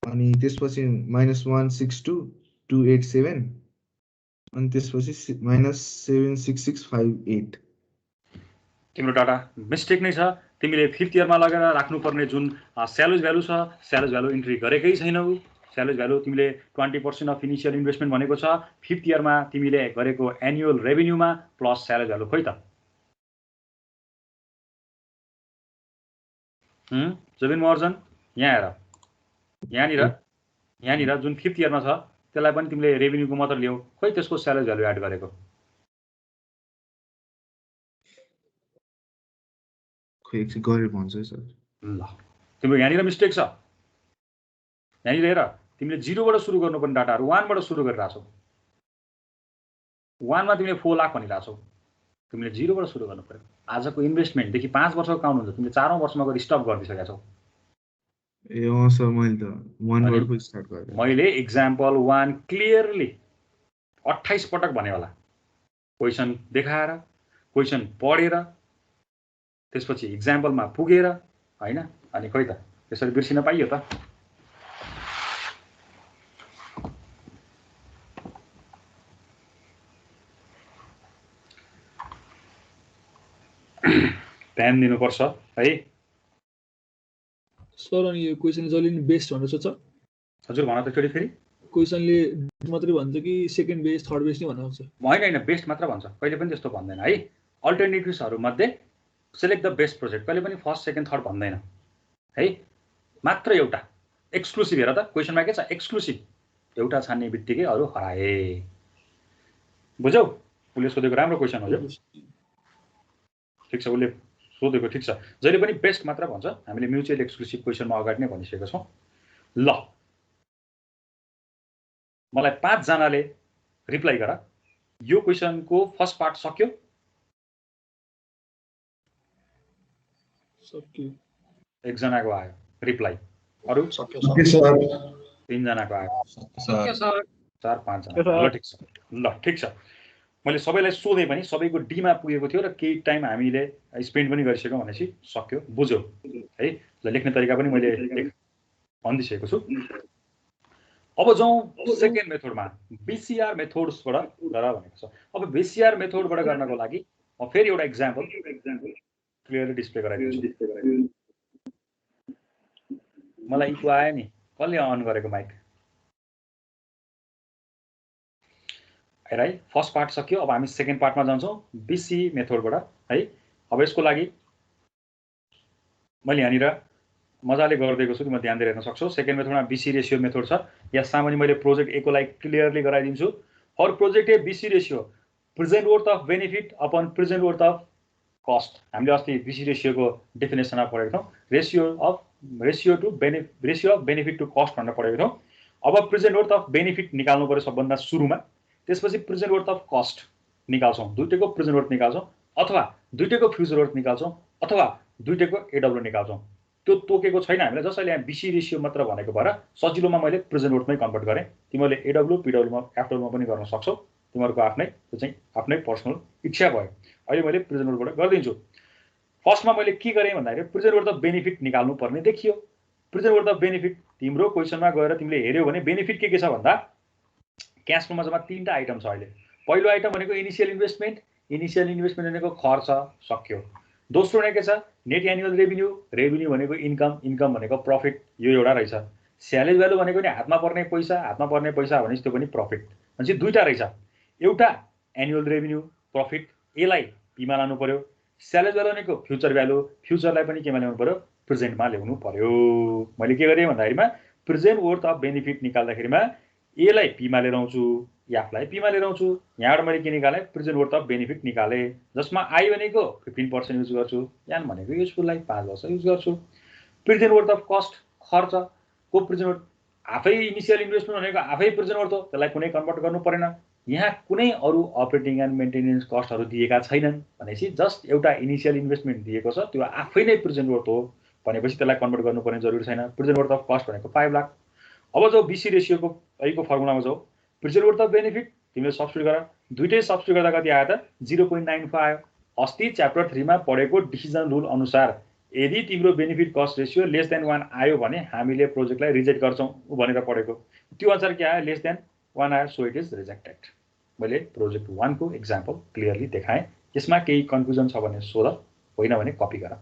अनि त्यसपछि -162,287 अनि त्यसपछि -76658। तिम्रो डाटा मिस्टेक नै छ। तिमीले 5th इयरमा लगेर राख्नुपर्ने जुन स्यालेज भ्यालु छ, स्यालेज भ्यालु इन्ट्री गरेकै छैनौ। स्यालेज भ्यालु तिमीले 20% अफ इनिशियल इन्भेस्टमेन्ट भनेको छ। 5th इयरमा तिमीले गरेको एनुअल रेभेन्यूमा प्लस स्यालेज भ्यालु खोइ त? जबिन महर्जन, यहाँ हेर, यहाँनिर जुन 5th इयरमा छ त्यसलाई पनि तिमीले रेभेन्यूको मात्र ल्याऊ, खोइ त्यसको स्यालेज भ्यालु एड गरेको? खोइ एकछिन गरेर भन्छ सर। ल तिम्रो यहाँनिर मिस्टेक छ। यहाँनिर हेर, तिमीले 0 बाट सुरु गर्नुपर्ने डाटाहरु 1 बाट सुरु गरिरहेछौ। 1 मा तिमीले 4 लाख भनिरहेछौ, तिमीले 0 बाट सुरु गर्नु पर्यो। आजको इन्भेस्टमेन्ट देखि 5 वर्षको काउन्ट हुन्छ, तिमीले 4औं वर्षमा गएर स्टप गरिसकेका छौ। ए अँ सर, मैले त 1 बाट स्टार्ट गरेँ। मैले एक्जाम्पल 1 क्लियरली 28 पटक भने होला, क्वेशन देखाएर, क्वेशन पढेर, त्यसपछि एक्जाम्पलमा पुगेर हैन। अनि खोइ त त्यसरी बिर्सिन पाइयो त? ध्यान दिनुपर्छ है सर। अनि यो क्वेशन जहिले नि बेस्ट भनेर सोध्छ? हजुर भन त एकचोटि फेरि। क्वेशनले मात्रै भन्छ कि सेकेन्ड बेस्ट, थर्ड बेस्ट नै भन्न सक्छ? हैन, बेस्ट मात्र भन्छ, कहिले पनि त्यस्तो भन्दैन है। अल्टरनेटिभ्सहरु मध्ये सेलेक्ट द बेस्ट प्रोजेक्ट, कहिले पनि फर्स्ट, सेकेन्ड, थर्ड भन्दैन है। मात्र एउटा एक्सक्लुसिभ। हेर त क्वेशनमा के छ? एक्सक्लुसिभ। एउटा छान्ने बित्तिकै अरु हराए। बुझ्यौ? उले सोधेको राम्रो क्वेशन हो यो। ठीक छ, उले सोधेको ठीक छ। जहिले पनि बेस्ट मात्र भन्छ। हामीले म्युचुअल एक्सक्लुसिभ क्वेशनमा अगाडि नै भनिसकेका छौं। ल मलाई 5 जनाले रिप्लाई गर। यो क्वेशनको फर्स्ट पार्ट सक्यो? सक्यो। 1 जनाको आयो रिप्लाई। अरु? सक्यो सर। 3 जनाको आयो। सक्यो सर। 4 5 जना। ल ठीक छ। ल ठीक छ। मैले सबैलाई सोधे पनि सबैको डी मा पुगेको थियो र केही टाइम हामीले स्पेन्ड पनि गरिसक्यौं भनेपछि सक्यो, बुझ्यौ है। ल लेख्ने तरिका पनि मैले भनिदिसकेको छु। अब जाउँ सेकेन्ड मेथडमा बीसीआर मेथड्सबाट गर भनेको छ। अब बीसीआर मेथडबाट गर्नको लागि म फेरि एउटा एक्जाम्पल क्लियरली डिस्प्ले गराइदिन्छु। मलाई इको आयो नि, कसले अन गरेको माइक? है फर्स्ट पार्ट सक्यो। अब हामी सेकेन्ड पार्टमा जान्छौँ बीसी मेथडबाट है। अब यसको लागि मैले यहाँनिर मजाले गरिदिएको छु, तिमीले ध्यान दिएर हेर्न सक्छौ। सेकेन्ड मेथडमा बीसी रेसियो मेथड छ। यसमा पनि मैले प्रोजेक्ट ए को लागि क्लियरली गराइदिन्छु। For project A BC ratio present worth of benefit upon present worth of cost. हामीले अस्ति बीसी रेसियोको डेफिनेसनमा पढेको थियौँ। Ratio of benefit to cost भनेर पढेको थियौँ। अब प्रेजेन्ट वर्थ अफ बेनिफिट निकाल्नु पर्यो सबभन्दा सुरुमा, त्यसपछि प्रेजेन्ट वर्थ अफ कस्ट निकाल्छौँ, दुईटैको प्रेजेन्ट वर्थ निकाल्छौँ, अथवा दुईटैको फ्युचर वर्थ निकाल्छौँ, अथवा दुईटैको एडब्ल्यू निकाल्छौँ। त्यो तोकेको छैन हामीले, जस्ट अहिले यहाँ बीसी रेसियो मात्र भनेको भएर सजिलोमा मैले प्रेजेन्ट वर्थमै कन्भर्ट गरेँ। तिमीहरूले एडब्ल्यू पिडब्ल्यूमा एफडब्ल्यूमा पनि गर्न सक्छौ, तिमीहरूको आफ्नै त्यो चाहिँ आफ्नै पर्सनल इच्छा भयो। अहिले मैले प्रेजेन्ट वर्थबाट गरिदिन्छु। फर्स्टमा मैले के गरेँ भन्दाखेरि प्रेजेन्ट वर्थ अफ बेनिफिट निकाल्नु पर्ने देखियो। प्रेजेन्ट वर्थ अफ बेनिफिट तिम्रो क्वेसनमा गएर तिमीले हेऱ्यौ भने बेनिफिट के छ भन्दा क्यास फ्लोमा जम्मा 3टा आइटम छ अहिले। पहिलो आइटम भनेको इनिसियल इन्भेस्टमेन्ट। इनिसियल इन्भेस्टमेन्ट भनेको खर्च सक्यो। दोस्रो भनेको छ नेट एनुअल रेभिन्यू। रेभिन्यू भनेको इन्कम, इन्कम भनेको प्रफिट। यो एउटा रहेछ। स्यालेज भ्यालु भनेको नि हातमा पर्ने पैसा, हातमा पर्ने पैसा भनेपछि त्यो पनि प्रफिट। भनेपछि दुईटा रहेछ। एउटा एनुअल रेभिन्यू प्रफिट, यसलाई पीमा लानु पर्यो। स्यालेज भ्यालु भनेको फ्युचर भ्यालु, फ्युचरलाई पनि केमा ल्याउनु पर्यो? प्रेजेन्टमा ल्याउनु पर्यो। मैले के गरेँ भन्दाखेरिमा प्रेजेन्ट वर्थ अफ बेनिफिट निकाल्दाखेरिमा एलाई पीमा लिएर आउँछु, एफलाई पीमा लिएर आउँछु। यहाँबाट मैले के निकालेँ? प्रेजेन्ट वर्थ अफ बेनिफिट निकालेँ, जसमा आई भनेको 15% युज गर्छु, एन भनेको युजफुललाई 5 वर्ष युज गर्छु। प्रेजेन्ट वर्थ अफ कस्ट खर्चको प्रेजेन्ट वर्थ आफै इनिसियल इन्भेस्टमेन्ट भनेको आफै प्रेजेन्ट वर्थ हो, त्यसलाई कुनै कन्भर्ट गर्नु परेन। यहाँ कुनै अरू अपरेटिङ एन्ड मेन्टेनेन्स कस्टहरू दिएका छैनन् भनेपछि जस्ट एउटा इनिसियल इन्भेस्टमेन्ट दिएको छ, त्यो आफै नै प्रेजेन्ट वर्थ हो भनेपछि त्यसलाई कन्भर्ट गर्नुपर्ने जरुरी छैन। प्रेजेन्ट वर्थ अफ कस्ट भनेको 5 लाख। अब जो बीसी रेसियोको अहिलेको फर्मुलामा जाऊ, प्रेजेन्ट वर्थ अफ बेनिफिट तिमीले सब्स्टिट्युट गर, दुईटै सब्स्टिट्युट गर्दा कति आयो त? 0.95 आयो। अस्ति च्याप्टर 3 मा पढेको डिसिजन रुल अनुसार यदि तिम्रो benefit cost ratio less than 1 आयो भने हामीले प्रोजेक्टलाई रिजेक्ट गर्छौँ भनेर पढेको। त्यो अनुसार के आयो? लेस देन 1 आयो, सो इट इज रिजेक्टेड। मैले प्रोजेक्ट 1 को एक्जाम्पल क्लियरली देखाएँ। यसमा केही कन्फ्युजन छ भने सोध, होइन भने कपी गर।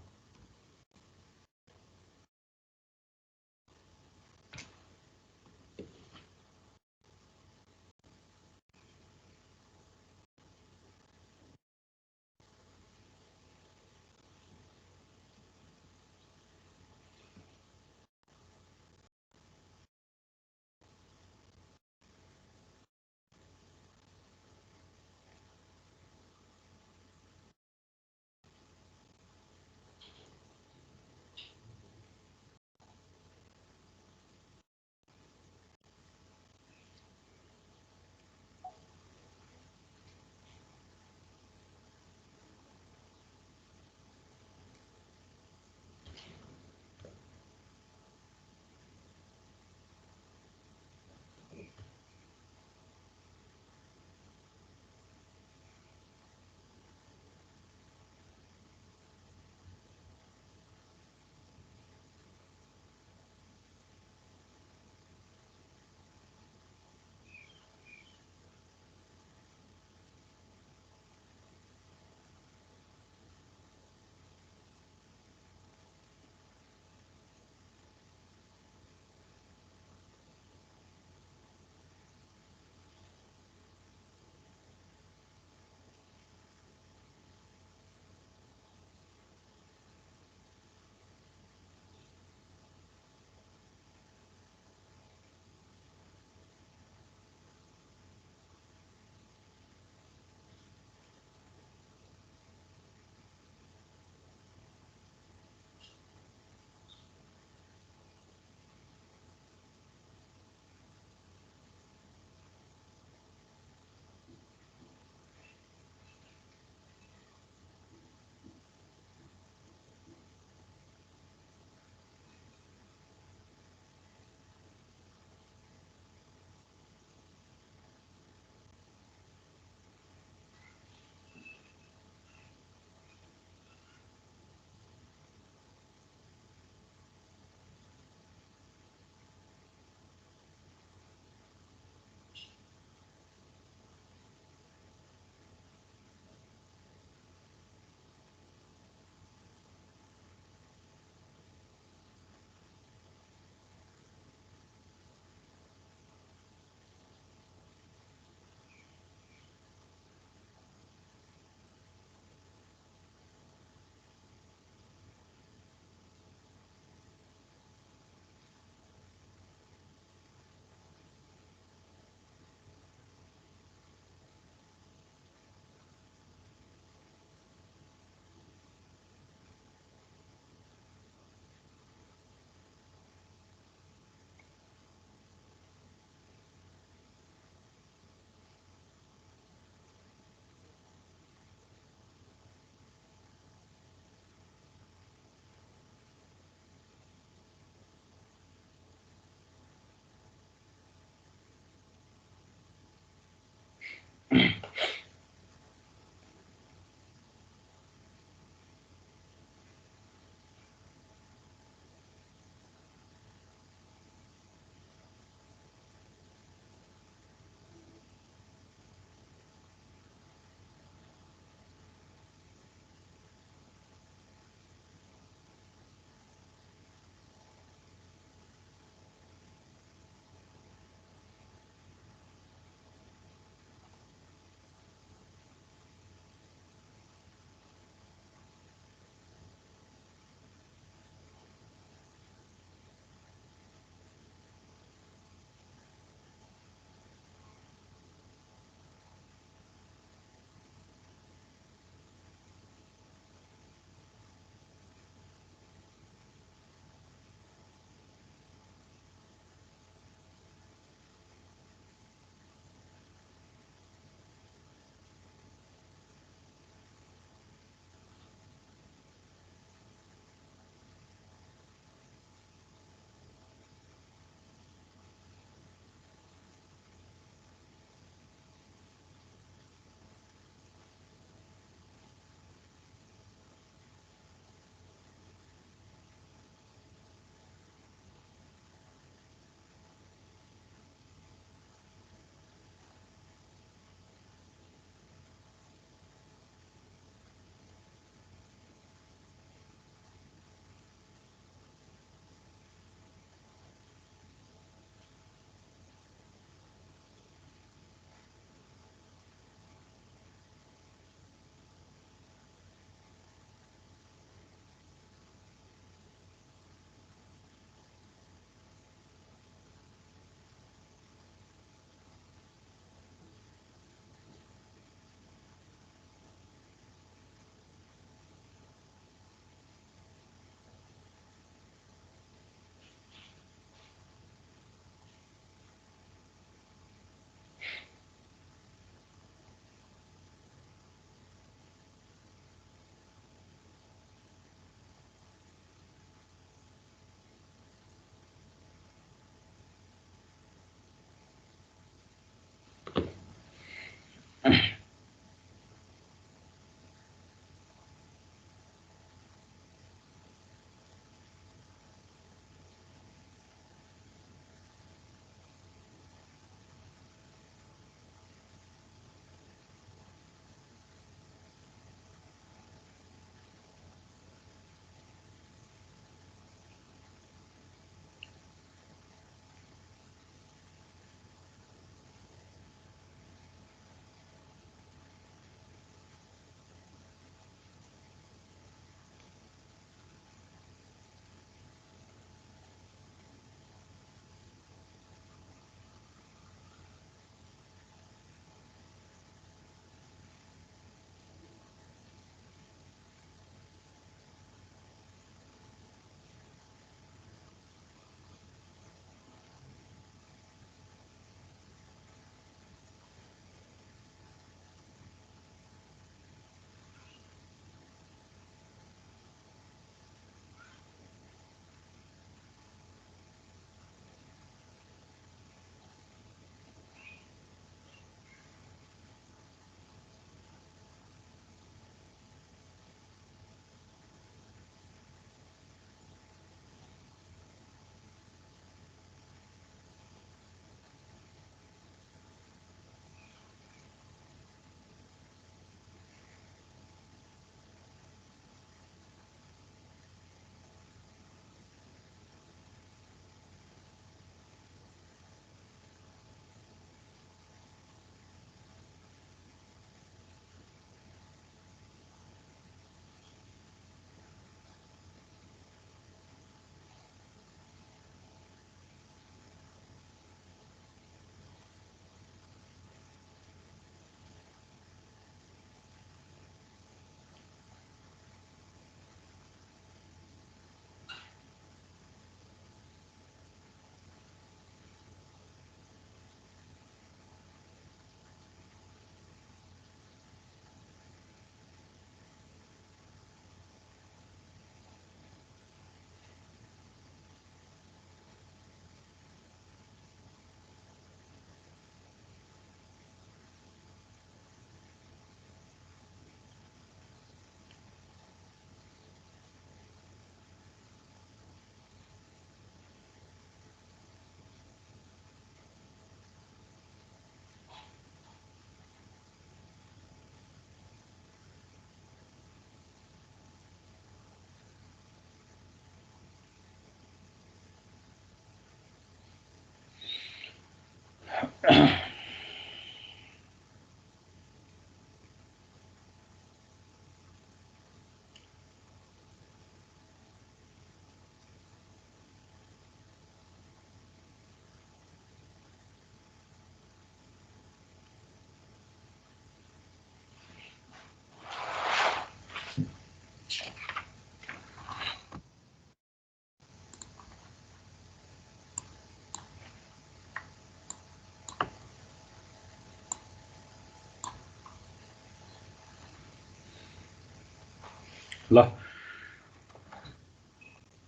ल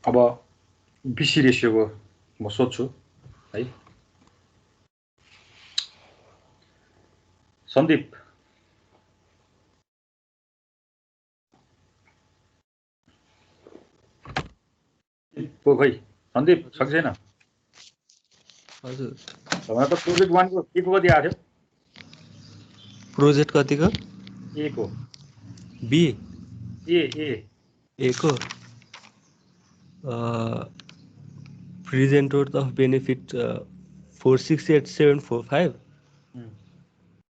अब BC रेसियोको म सोध्छु है। सन्दीप को खै सन्दीप छ कि छैन? हजुर तपाईँ त प्रोजेक्ट 1 को के को कति आएको थियो? प्रोजेक्ट कतिको? ए को बी ए को प्रेजेन्ट वर्थ अफ बेनिफिट 468745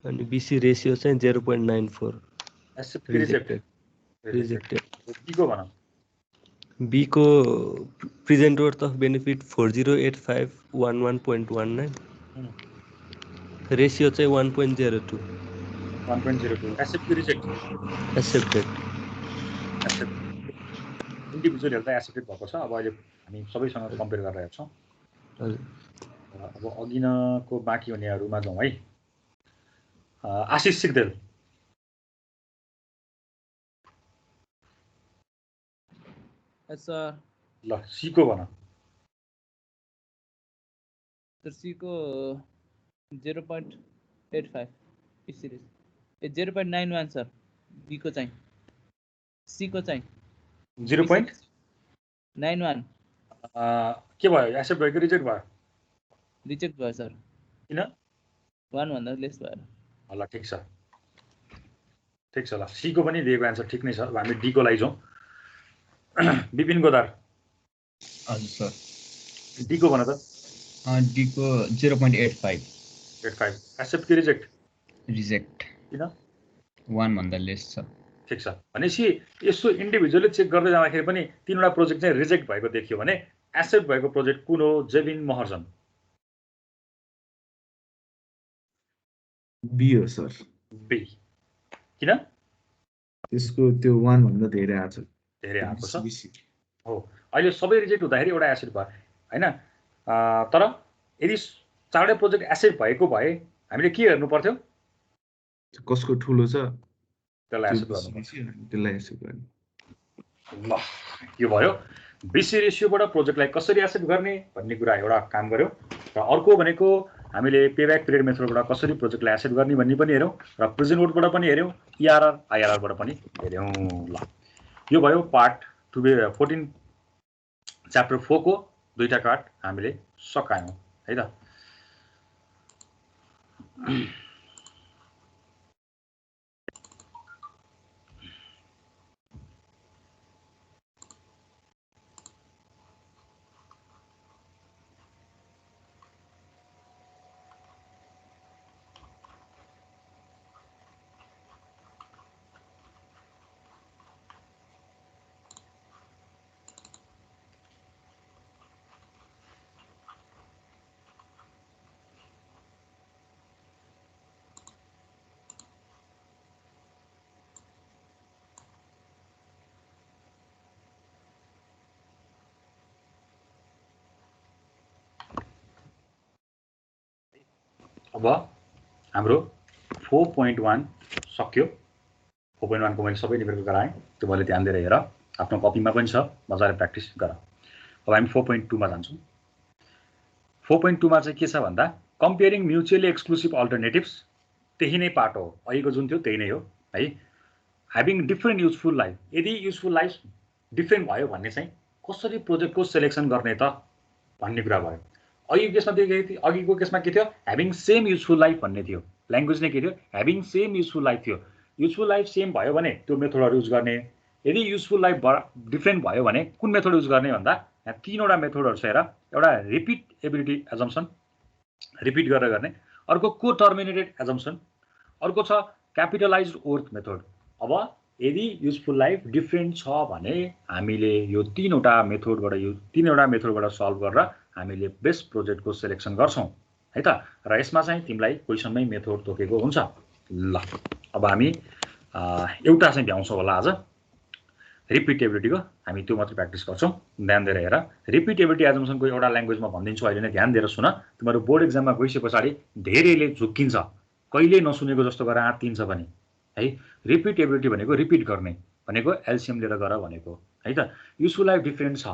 अनि BC रेसियो चाहिँ 0.94 रिजेक्टेड। बी को भन। बी को present worth of benefit 408511.19 ratio चाहिँ 1.02 एक्सेप्ट कि रिजेक्ट? एक्सेप्टेड। इन्डिभिजुअल हेर्दा एक्सेप्टेड भएको छ। अब अहिले हामी सबैसँग कम्पेयर गरेर हेर्छौँ। अब अघिनको बाँकी हुनेहरूमा जाउँ है। आशिष सिग्देल सर ल सी को भन। सर सी को 0.85 सिरिज 0.91 सर। बी को चाहिँ सी को चाहिँ 0.91 के भयो? एक्सेप्ट भयो कि रिजेक्ट भयो? रिजेक्ट भयो सर। किन? 1 भन्दा लेस भयो। ल ठिक छ ल। सी को पनि दिएको एन्सर ठिक नै छ। हामी डी को लागि जाउँ। विपिन गोदार हजुर सर डी को भन त। डी को 0.85 एक्सेप्ट कि रिजेक्ट? रिजेक्ट। किन? 1 भन्दा लेस छ। ठिक छ। भनेपछि यसो इन्डिभिजुअली चेक गर्दै जाँदाखेरि पनि 3वटा प्रोजेक्ट चाहिँ रिजेक्ट भएको देखियो भने एक्सेप्ट भएको प्रोजेक्ट कुन हो? जेबिन महर्जन। बी हो सर। बी किन? त्यसको त्यो 1 भन्दा धेरै आछ। धेरै आएको छ हो। अहिले सबै रिजेक्ट हुँदाखेरि एउटा एसिड भयो हैन? तर यदि चारवटा प्रोजेक्ट एसिड भएको भए हामीले के हेर्नु पर्थ्यो? कसको ठुलो छ त्यसलाई एसिड गर्नु पर्छ। त्यसलाई एसिड गर्ने। ल यो भयो BC रेसियोबाट प्रोजेक्टलाई कसरी एसिड गर्ने भन्ने कुरा एउटा काम गर्यो। र अर्को भनेको हामीले पेब्याक पिरियड मेथडबाट कसरी प्रोजेक्टलाई एसिड गर्ने भन्ने पनि हेर्यौँ र प्रेजेन्ट वर्थबाट पनि हेर्यौँ, ERR IRRबाट पनि हेर्यौँ। ल यो भयो पार्ट 14 च्याप्टर 4 को दुईटा कार्ड हामीले सकायौँ है त। अब हाम्रो 4.1 सक्यो। 4.1 को मैले सबै निबेर गराएँ। त्यो मैले ध्यान दिएर हेर। आफ्नो कपीमा पनि छ, मजाले प्र्याक्टिस गर। अब हामी 4.2 मा जान्छौँ। 4.2 मा चाहिँ के छ भन्दा कम्पेयरिङ म्युचुअली एक्सक्लुसिभ अल्टरनेटिभ्स। त्यही नै पार्ट हो, अहिलेको जुन थियो त्यही नै हो है। Having different useful life. यदि युजफुल लाइफ डिफ्रेन्ट भयो भने चाहिँ कसरी प्रोजेक्टको सेलेक्सन गर्ने त भन्ने कुरा भयो। अघिको केसमा के थियो? ह्याभिङ सेम युजफुल लाइफ भन्ने थियो। ल्याङ्ग्वेज नै के थियो? ह्याभिङ सेम युजफुल लाइफ थियो। युजफुल लाइफ सेम भयो भने त्यो मेथडहरू युज गर्ने। यदि युजफुल लाइफ डिफ्रेन्ट भयो भने कुन मेथड युज गर्ने भन्दा यहाँ 3वटा मेथडहरू छ हेर। एउटा रिपिटेबिलिटी एजम्पसन, रिपिट गरेर गर्ने। अर्को को टर्मिनेटेड एजम्पसन। अर्को छ क्यापिटलाइज्ड वर्थ मेथड। अब यदि युजफुल लाइफ डिफ्रेन्ट छ भने हामीले यो 3वटा मेथडबाट सल्भ गरेर हामीले बेस्ट प्रोजेक्टको सिलेक्सन गर्छौँ है त। र यसमा चाहिँ तिमीलाई क्वेसनमै मेथड तोकेको हुन्छ। ल अब हामी एउटा चाहिँ भ्याउँछौँ होला आज रिपिटेबिलिटीको। हामी त्यो मात्र प्र्याक्टिस गर्छौँ। ध्यान दिएर हेर। रिपिटेबिलिटी एजम्पसनको एउटा ल्याङ्ग्वेजमा भनिदिन्छु, अहिले नै ध्यान दिएर सुन। तिमीहरू बोर्ड एक्जाममा गइसके पछाडि धेरैले झुक्किन्छ, कहिले नसुनेको जस्तो गरेर आँतिन्छ पनि है। रिपिटेबिलिटी भनेको रिपिट गर्ने। भनेको एलसीएम लिएर गर भनेको है त। युजफुल लाइफ डिफरेन्ट छ।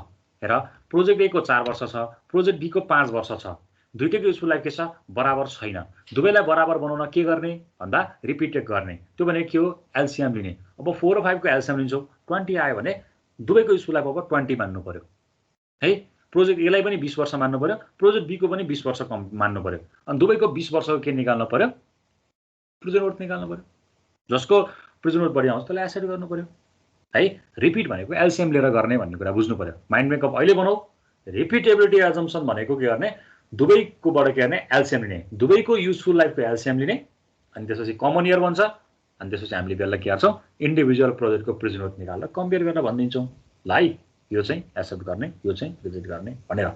हेर प्रोजेक्ट ए को 4 वर्ष छ, प्रोजेक्ट बी को 5 वर्ष छ, दुईटैको युजफुल लाइफ के छ बराबर छैन। दुवैलाई बराबर बनाउन के गर्ने भन्दा रिपिटेड गर्ने, त्यो भनेको के हो एलसीएम लिने। अब 4 र 5 को एलसीएम लिन्छौ 20 आयो भने दुवैको युजफुल लाइफ अब 20 मान्नु पर्यो है। प्रोजेक्ट ए लाई पनि 20 वर्ष मान्नु पर्यो, प्रोजेक्ट बी को पनि 20 वर्ष कम मान्नु पर्यो। अनि दुवैको 20 वर्षको के निकाल्नु पर्यो प्रेजेन्ट वर्थ निकाल्नु पर्यो। जसको प्रेजेन्ट वर्थ बढी आउँछ त्यसलाई एसेट गर्नु पर्यो है। रिपिट भनेको एलसीएम लिएर गर्ने भन्ने कुरा बुझ्नु पर्यो। माइन्ड मेकअप अहिले बनाऊ। रिपिटेबिलिटी एजम्पसन भनेको के गर्ने दुवैकोबाट के गर्ने एलसीएम लिने, दुवैको युजफुल लाइफको एलसीएम लिने अनि त्यसपछि कमन इयर बन्छ। अनि त्यसपछि हामीले बेललाई के गर्छौँ इन्डिभिजुअल प्रोजेक्टको प्रेजेन्ट वर्थ निकालेर कम्पेयर गरेर भनिदिन्छौँ ल है यो चाहिँ एक्सेप्ट गर्ने यो चाहिँ रिजेक्ट गर्ने भनेर।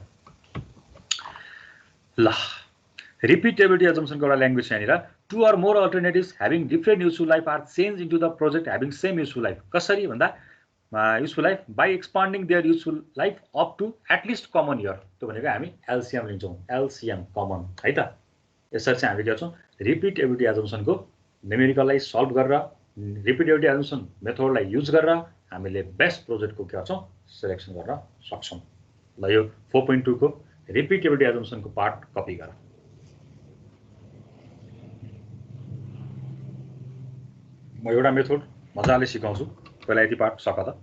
ल रिपिटेबिलिटी एजम्पसनको एउटा ल्याङ्ग्वेज यहाँनिर two or more alternatives having different useful life are change into the project having same useful life. कसरी भन्दा useful life by expanding their useful life up to at least common year. त्यो भनेको हामी एलसीएम लिन्छौँ, LCM common है त। यसरी चाहिँ हामीले गर्छौँ रिपिटेबिलिटी एजम्पसनको न्युमेरिकललाई सल्भ गरेर रिपिटेबिलिटी एजम्पसन मेथडलाई युज गरेर हामीले बेस्ट प्रोजेक्टको के गर्छौँ सिलेक्सन गर्न सक्छौँ। ल यो 4.2 को रिपिटेबिलिटी एजम्पसनको पार्ट कपी गर। म एउटा मेथड मजाले सिकाउँछु, पहिला यति पार्ट सक त।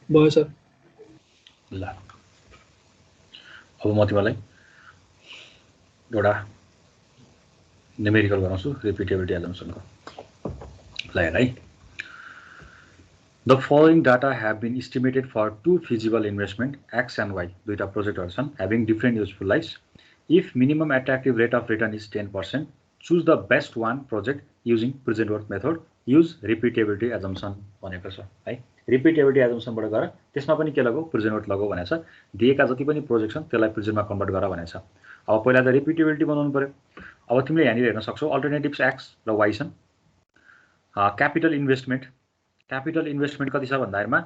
भयो सर। ल अब म तिमीलाई एउटा न्युमेरिकल गराउँछु रिपिटेबिलिटी एजम्पसनको। ल हेर है। The following data have been estimated for two feasible investment X and Y. दुईवटा प्रोजेक्टहरू छन् having different useful life. If minimum attractive rate of return is 10%, choose the best one project using present worth method, use repeatability assumption भनेको छ है। रिपिटेबिलिटी एजम्पसनबाट गएर त्यसमा पनि के लगाऊ प्रेजेन्ट वर्थ लगाऊ भनेको छ। दिएका जति पनि प्रोजेक्ट छन् त्यसलाई प्रेजेन्टमा कन्भर्ट गर भनेको छ। अब पहिला त रिपिटेबिलिटी बनाउनु पर्यो। अब तिमीले यहाँनिर हेर्न सक्छौ अल्टरनेटिभ्स एक्स र वाई छन्। क्यापिटल इन्भेस्टमेन्ट कति छ भन्दाखेरिमा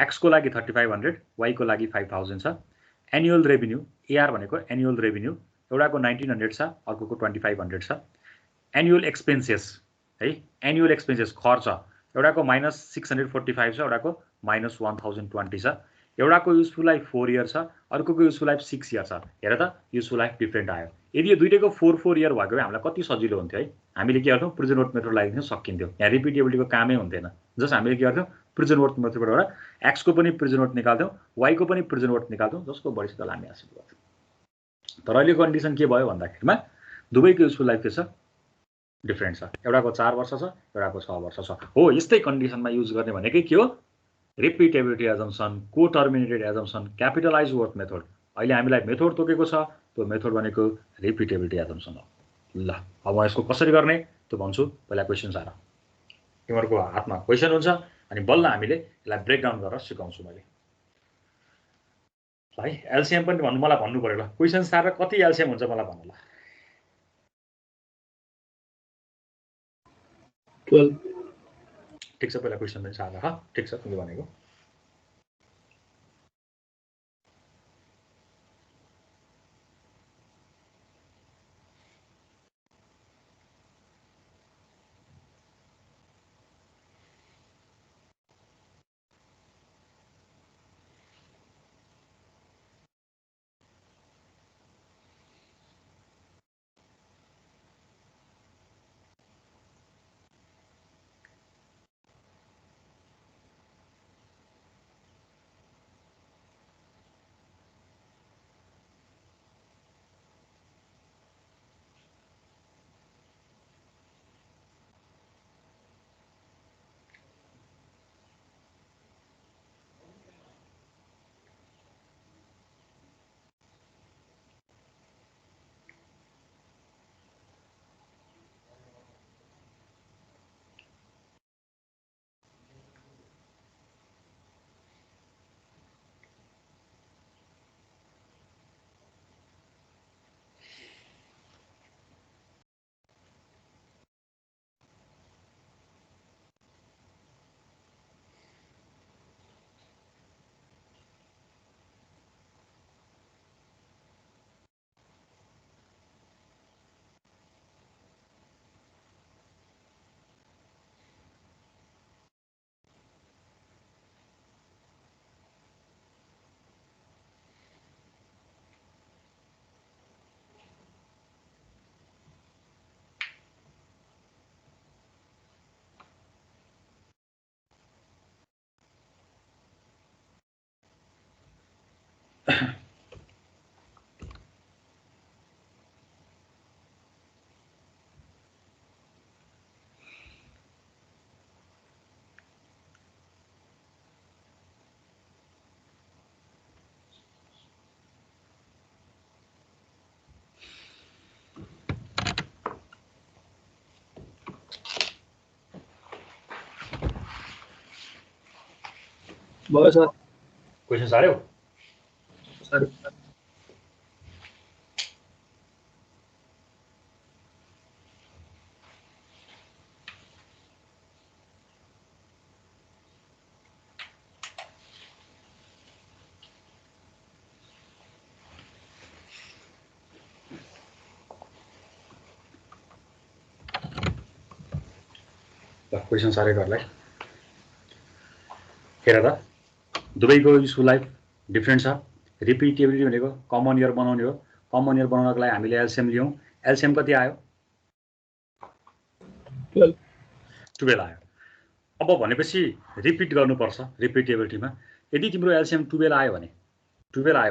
एक्स को लागि 3500, वाई को लागि 5000 छ। एनुअल रेभिन्यू एआर भनेको एनुअल रेभिन्यू एउटाको 1900 छ, अर्कोको 2500 छ। एनुअल एक्सपेन्सेस है, एनुअल एक्सपेन्सेस खर्च एउटाको -645 छ, एउटाको -1020 छ। एउटाको युजफुल लाइफ 4 इयर छ, अर्कोको युजफुल लाइफ 6 इयर छ। हेर त युजफुल लाइफ डिफ्रेन्ट आयो। यदि यो दुईटैको 4 इयर भएको भए हामीलाई कति सजिलो हुन्थ्यो है। हामीले के गर्थ्यौँ प्रेजेन्ट वर्थ मेथड लगाइदिन्थ्यौँ, सकिन्थ्यो। यहाँ रिपिटेबिलिटीको कामै हुन्थेन। जस्ट हामीले के गर्थ्यौँ प्रेजेन्ट वर्थ मेथडबाट एक्स को पनि प्रेजेन्ट वर्थ निकाल्थ्यौँ, वाई को पनि प्रेजेन्ट वर्थ निकाल्थ्यौँ, जसको बढी छ त्यसलाई हामी एसेट गर्थ्यौँ। तर अहिले कन्डिसन के भयो भन्दाखेरिमा दुवैको युजफुल लाइफ के छ डिफ्रेन्ट छ। एउटाको 4 वर्ष छ, एउटाको 6 वर्ष छ। हो यस्तै कन्डिसनमा युज गर्ने भनेकै के हो रिपिटेबिलिटी एजम्पसन, को terminated assumption, capitalise worth method. अहिले हामीलाई मेथड तोकेको छ, त्यो मेथड भनेको रिपिटेबिलिटी एजम्पसन हो। ल अब म यसको कसरी गर्ने त्यो भन्छु। पहिला क्वेसन आएर तिमीहरूको हातमा क्वेसन हुन्छ अनि बल्ल हामीले यसलाई ब्रेकडाउन गरेर सिकाउँछु मैले है। एलसीएम पनि भन्नु मलाई भन्नु पर्यो ल। क्वेसन आएर कति एलसीएम हुन्छ मलाई भन्नु ल। 12। ठिक छ पहिला क्वेसन पनि सादा ह। ठिक छ तिमीले भनेको। भयो सर क्वेसन सार्यो सर क्वेसन सारेकोहरूलाई हेर त दुवैको युजफुल लाइफ डिफ्रेन्ट छ। रिपिटेबिलिटी भनेको कमन इयर बनाउने हो। कमन इयर बनाउनको लागि हामीले एलसिएम लियौँ। एलसिएम कति आयो? 12 आयो। अब भनेपछि रिपिट गर्नुपर्छ रिपिटेबिलिटीमा। यदि तिम्रो एलसिएम 12 आयो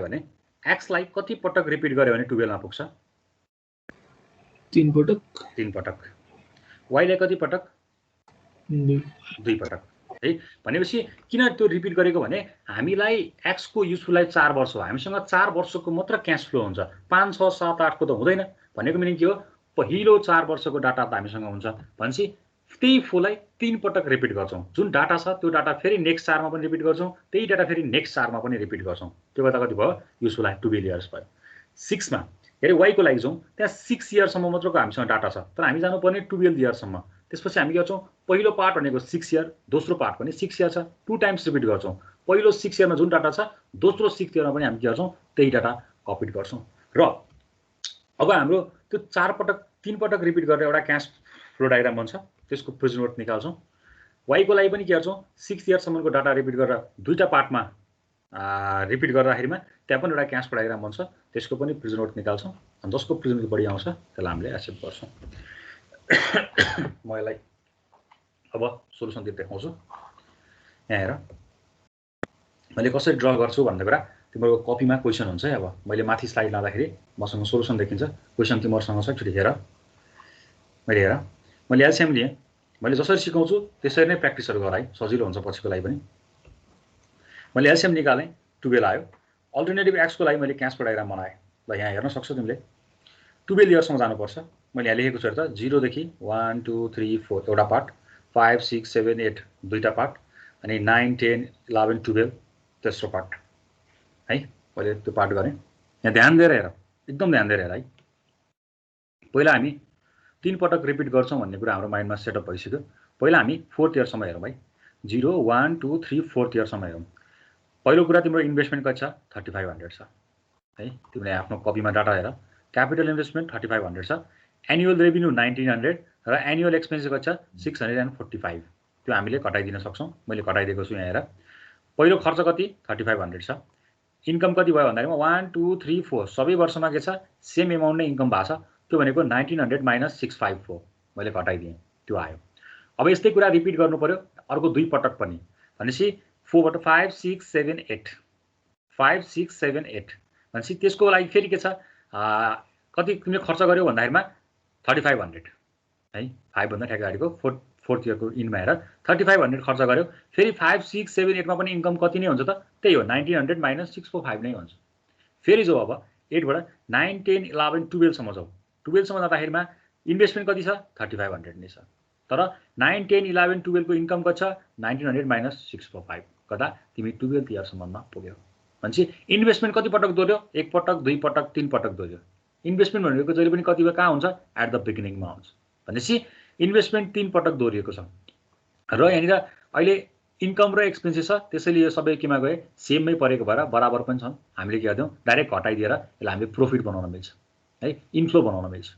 भने एक्सलाई कति पटक रिपिट गर्यो भने 12 मा पुग्छ? 3 पटक। 3 पटक। वाइलाई कति पटक? 2 पटक है। भनेपछि किन त्यो रिपिट गरेको भने हामीलाई एक्स को युजफुल लाइफ 4 वर्ष हो। हामीसँग 4 वर्षको मात्र क्याश फ्लो हुन्छ। 5, 6, 7, 8 को त हुँदैन। भनेको मिनिङ के हो? पहिलो 4 वर्षको डाटा त हामीसँग हुन्छ भनेपछि त्यही फ्लोलाई 3 पटक रिपिट गर्छौं। जुन डाटा छ त्यो डाटा फेरि नेक्स्ट 4 मा पनि रिपिट गर्छौं। त्यही डाटा फेरि नेक्स्ट 4 मा पनि रिपिट गर्छौं। त्यो गर्दा कति भयो? युजफुल लाइफ 12 इयर्स भयो। 6 मा हेरे वाइ को लागि जाउँ। त्यहाँ 6 इयर सम्म मात्रको हामीसँग डाटा छ। तर हामी जानु पर्ने 12 इयर सम्म। त्यसपछि हामी गर्छौं पहिलो पार्ट भनेको 6 इयर, दोस्रो पार्ट पनि 6 इयर छ। 2 टाइम्स रिपिट गर्छौं। पहिलो 6 इयरमा जुन डाटा छ दोस्रो 6 इयरमा पनि हामी के गर्छौं? त्यही डाटा कपी गर्छौं। र अब हाम्रो त्यो 4 पटक 3 पटक रिपिट गरेर एउटा क्याश फ्लो डायग्राम बन्छ। त्यसको प्रेजेन्ट नोट निकाल्छौं। वाइ को लागि पनि के गर्छौं? 6 इयर सम्मको डाटा रिपिट गरेर दुईटा पार्टमा रिपिट गर्दाखेरिमा त्यहाँ पनि एउटा क्याश फ्लो डायग्राम बन्छ। त्यसको पनि प्रेजेन्ट नोट निकाल्छौं। अनि जसको प्रेजेन्ट नोट बढी आउँछ त्यसलाई हामीले एक्सेप्ट गर्छौं। म यसलाई अब सोलुसन दिएर देखाउँछु। यहाँ हेर मैले कसरी ड्र गर्छु भन्ने कुरा तिम्रो कपीमा क्वेसन हुन्छ है। अब मैले माथि स्लाइड लाँदाखेरि मसँग सोलुसन देखिन्छ। क्वेसन तिमीहरुसँग छ। एकचोटि हेर। मैले एलसिएम लिएँ। मैले जसरी सिकाउँछु त्यसरी नै प्र्याक्टिसहरु गर है, सजिलो हुन्छ पछिको लागि पनि। मैले एलसिएम निकालेँ 12 आयो। अल्टरनेटिभ एक्स को लागि मैले क्याश फ्लो डायग्राम बनाएँ। ल यहाँ हेर्न सक्छौ तिमीले 12 इयर्समा जानुपर्छ। मैले यहाँ लेखेको छु हेर त 0 देखि 1 2 3 4 एउटा पार्ट, 5 6 7 8 दुईटा पार्ट, अनि 9 10 11 12 तेस्रो पार्ट है। मैले त्यो पार्ट गरेँ। यहाँ ध्यान दिएर हेर, एकदम ध्यान दिएर हेर है। पहिला हामी 3 पटक रिपिट गर्छौं भन्ने कुरा हाम्रो माइन्डमा सेटअप भइसक्यो। पहिला हामी 4th इयर सम्म हेरौँ है। 0 1 2 3 4th इयर सम्म हेरौँ। पहिलो कुरा तिम्रो इन्भेस्टमेन्ट कति छ? 3500 छ है। तिमीले आफ्नो कपीमा डाटा हेर। क्यापिटल इन्भेस्टमेन्ट 3500 छ। एनुअल रेभिन्यू 1900 र एनुअल एक्सपेन्स कति छ? 645। त्यो हामीले घटाइदिन सक्छौं। मैले घटाइदिएको छु यहाँ हेर। पहिलो खर्च कति? 3500 छ। इन्कम कति भयो भन्दाखेरिमा 1 2 3 4 सबै वर्षमा के छ? सेम अमाउन्ट नै इन्कम भएको छ। त्यो भनेको 1900 माइनस 654 मैले घटाइदिएँ। त्यो आयो। अब यस्तै कुरा रिपिट गर्नु पर्यो अर्को 2 पटक पनि। भनेपछि 4 बाट 5 6 7 8 5 6 7 8 भनेपछि त्यसको लागि फेरि के छ? कति तिमीले खर्च गर्यौ भन्दाखेरिमा 3500 है। 5 भन्दा ठ्याक्कै अगाडिको 4th इयरको इनमा हेर 3500 खर्च गर्यो। फेरि 5 6 7 8 मा पनि इन्कम कति नै हुन्छ त? त्यही हो 1900 माइनस 645 नै हुन्छ। फेरि जाऊ अब 8 बाट 9 10 11 12 सम्म जाऊ। 12 सम्म जाँदाखेरिमा इन्भेस्टमेन्ट कति छ? 3500 नै छ। तर 9 10 11 12 को इन्कम कति छ? 1900 माइनस 645 गर्दा तिमी 12th इयर सम्ममा पुग्यौ। भनेपछि इन्भेस्टमेन्ट कति पटक दोहोर्यो? 1 पटक 2 पटक 3 पटक दोहोर्यो। इन्भेस्टमेन्ट भनेको जहिले पनि कति कहाँ हुन्छ? एट द बिगिनिङमा हुन्छ। भनेपछि इन्भेस्टमेन्ट 3 पटक दोहोरिएको छ। र यहाँनिर अहिले इन्कम र एक्सपेन्सेस छ। त्यसैले यो सबै केमा गए? सेममै परेको भएर बराबर पनि छन्। हामीले के गर्दियौ? डाइरेक्ट घटाइदिएर यसलाई हामीले प्रॉफिट बनाउन मिल्छ है, इन्फ्लो बनाउन मिल्छ।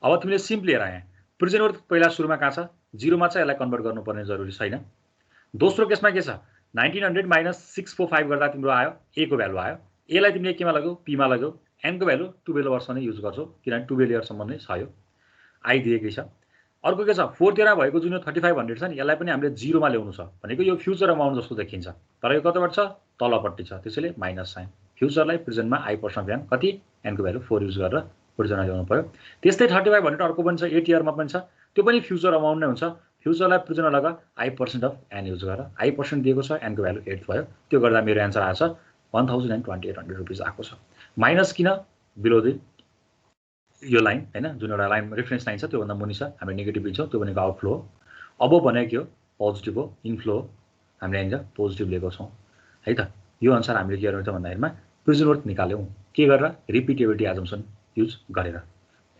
अब तिमीले सिम्पली हेर यहाँ प्रेजेन्ट वर्थ पहिला सुरुमा कहाँ छ? 0 मा छ। यसलाई कन्भर्ट गर्नुपर्ने जरुरी छैन। दोस्रो केसमा के छ? 1900 माइनस 645 गर्दा तिम्रो आयो ए को भ्यालु आयो। ए लाई तिमीले केमा लाग्यौ? पी मा लाग्यौ। एन को भ्यालु 12 वर्ष नै युज गर्छौ किनभने 12 इयर सम्म नै छ। यो आई दिएकै छ। अर्को के छ? 4th इयरमा भएको जुन 3500 छ नि यसलाई पनि हामीले 0 मा ल्याउनु छ। भनेको यो फ्युचर अमाउन्ट जस्तो देखिन्छ। तर यो कताबाट छ? तलपट्टि छ। त्यसैले माइनस साइन फ्युचरलाई प्रेजेन्टमा I% अफ n कति n को भ्यालु 4 युज गरेर प्रेजेन्टमा ल्याउनु पर्यो। त्यस्तै 35 भनेर अर्को पनि छ 8 इयरमा पनि छ, त्यो पनि फ्युचर अमाउन्ट नै हुन्छ। फ्युचरलाई प्रेजेन्टमा लगा I% अफ n युज गरेर I% दिएको छ, n को भ्यालु 8 भयो। त्यो गर्दा मेरो एन्सर आएछ 1028 रुपैयाँ आएको छ। माइनस किन बिलो द यो लाइन हैन, जुन एउटा लाइन रेफरेन्स लाइन छ त्यो भन्दा मुनि छ, हामी नेगेटिभ लिन्छौँ, त्यो भनेको आउटफ्लो हो। अब भनेको के हो, पोजिटिभ हो, इनफ्लो हो, हामीले यहाँनिर पोजिटिभ लिएको छौँ है त। यो अनुसार हामीले के गर्नु त भन्दाखेरिमा प्रेजेन्ट वर्थ निकाल्यौँ के गरेर, रिपिटेबिलिटी एजम्पसन युज गरेर।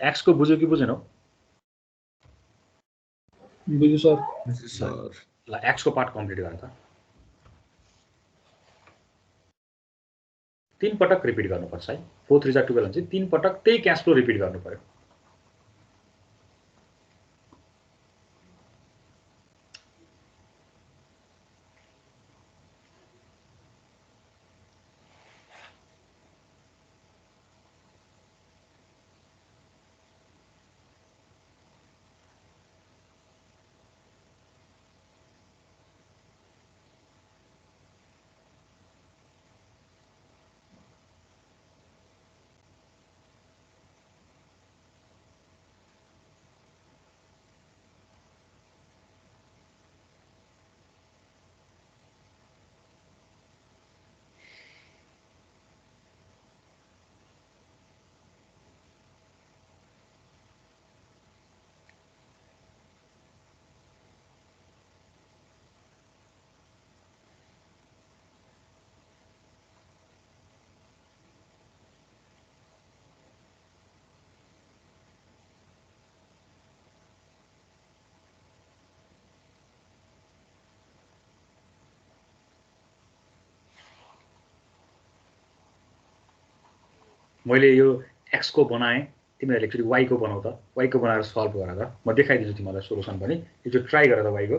एक्स को बुझ्यो कि बुझेनौ? बुझ्यो सर। ल एक्स को पार्ट कम्प्लिट गर त। 3 पटक रिपिट गर्नुपर्छ है। 4 3 जा 12 हुन्छ, 3 पटक त्यही क्याश फ्लो रिपिट गर्नु पर्यो। मैले यो एक्स को बनाएँ, तिमीहरूले एकचोटि वाई को बनाऊ त। वाई को बनाएर सल्भ गरेर म देखाइदिन्छु तिमीलाई सोलुसन पनि। एकचोटि ट्राई गर त वाई को।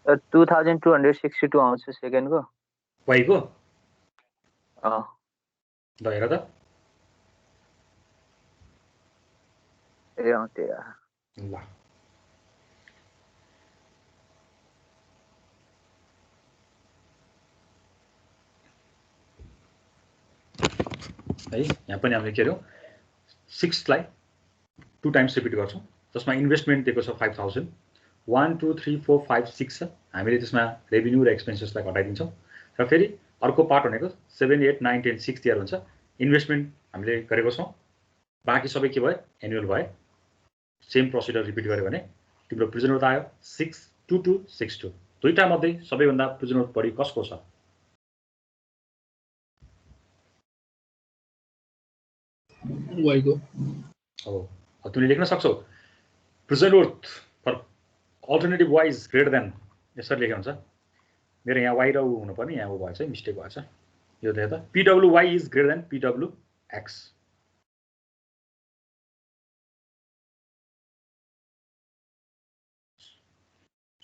सर 2262 आउँछ सेकेन्डको वाई को। ल हेर त। ए अँ त्यही हो। ल है, यहाँ पनि हामीले के गर्यौँ 6 लाई 2 टाइम्स रिपिट गर्छौँ, जसमा इन्भेस्टमेन्ट दिएको छ 5000, 1 2 3 4 5 6 छ। हामीले त्यसमा रेभिन्यू र एक्सपेन्सेसलाई घटाइदिन्छौँ र फेरि अर्को पार्ट भनेको 7 8 9 10 6 इयर हुन्छ। इन्भेस्टमेन्ट हामीले गरेको छौँ, बाँकी सबै के भयो, एनुअल भयो। सेम प्रोसिडर रिपिट गर्यो भने तिम्रो प्रेजेन्ट वर्थ आयो 62262। दुईटा मध्ये सबैभन्दा प्रेजेन्ट वर्थ बढी कसको छ? वाई को हो। तिमीले लेख्न सक्छौ present worth for alternative Y is greater than, यसरी लेखेको हुन्छ। मेरो यहाँ वाइ र ऊ हुनुपर्ने, यहाँ ऊ भएछ, मिस्टेक भएछ। यो देख त, P W Y is greater than P W X.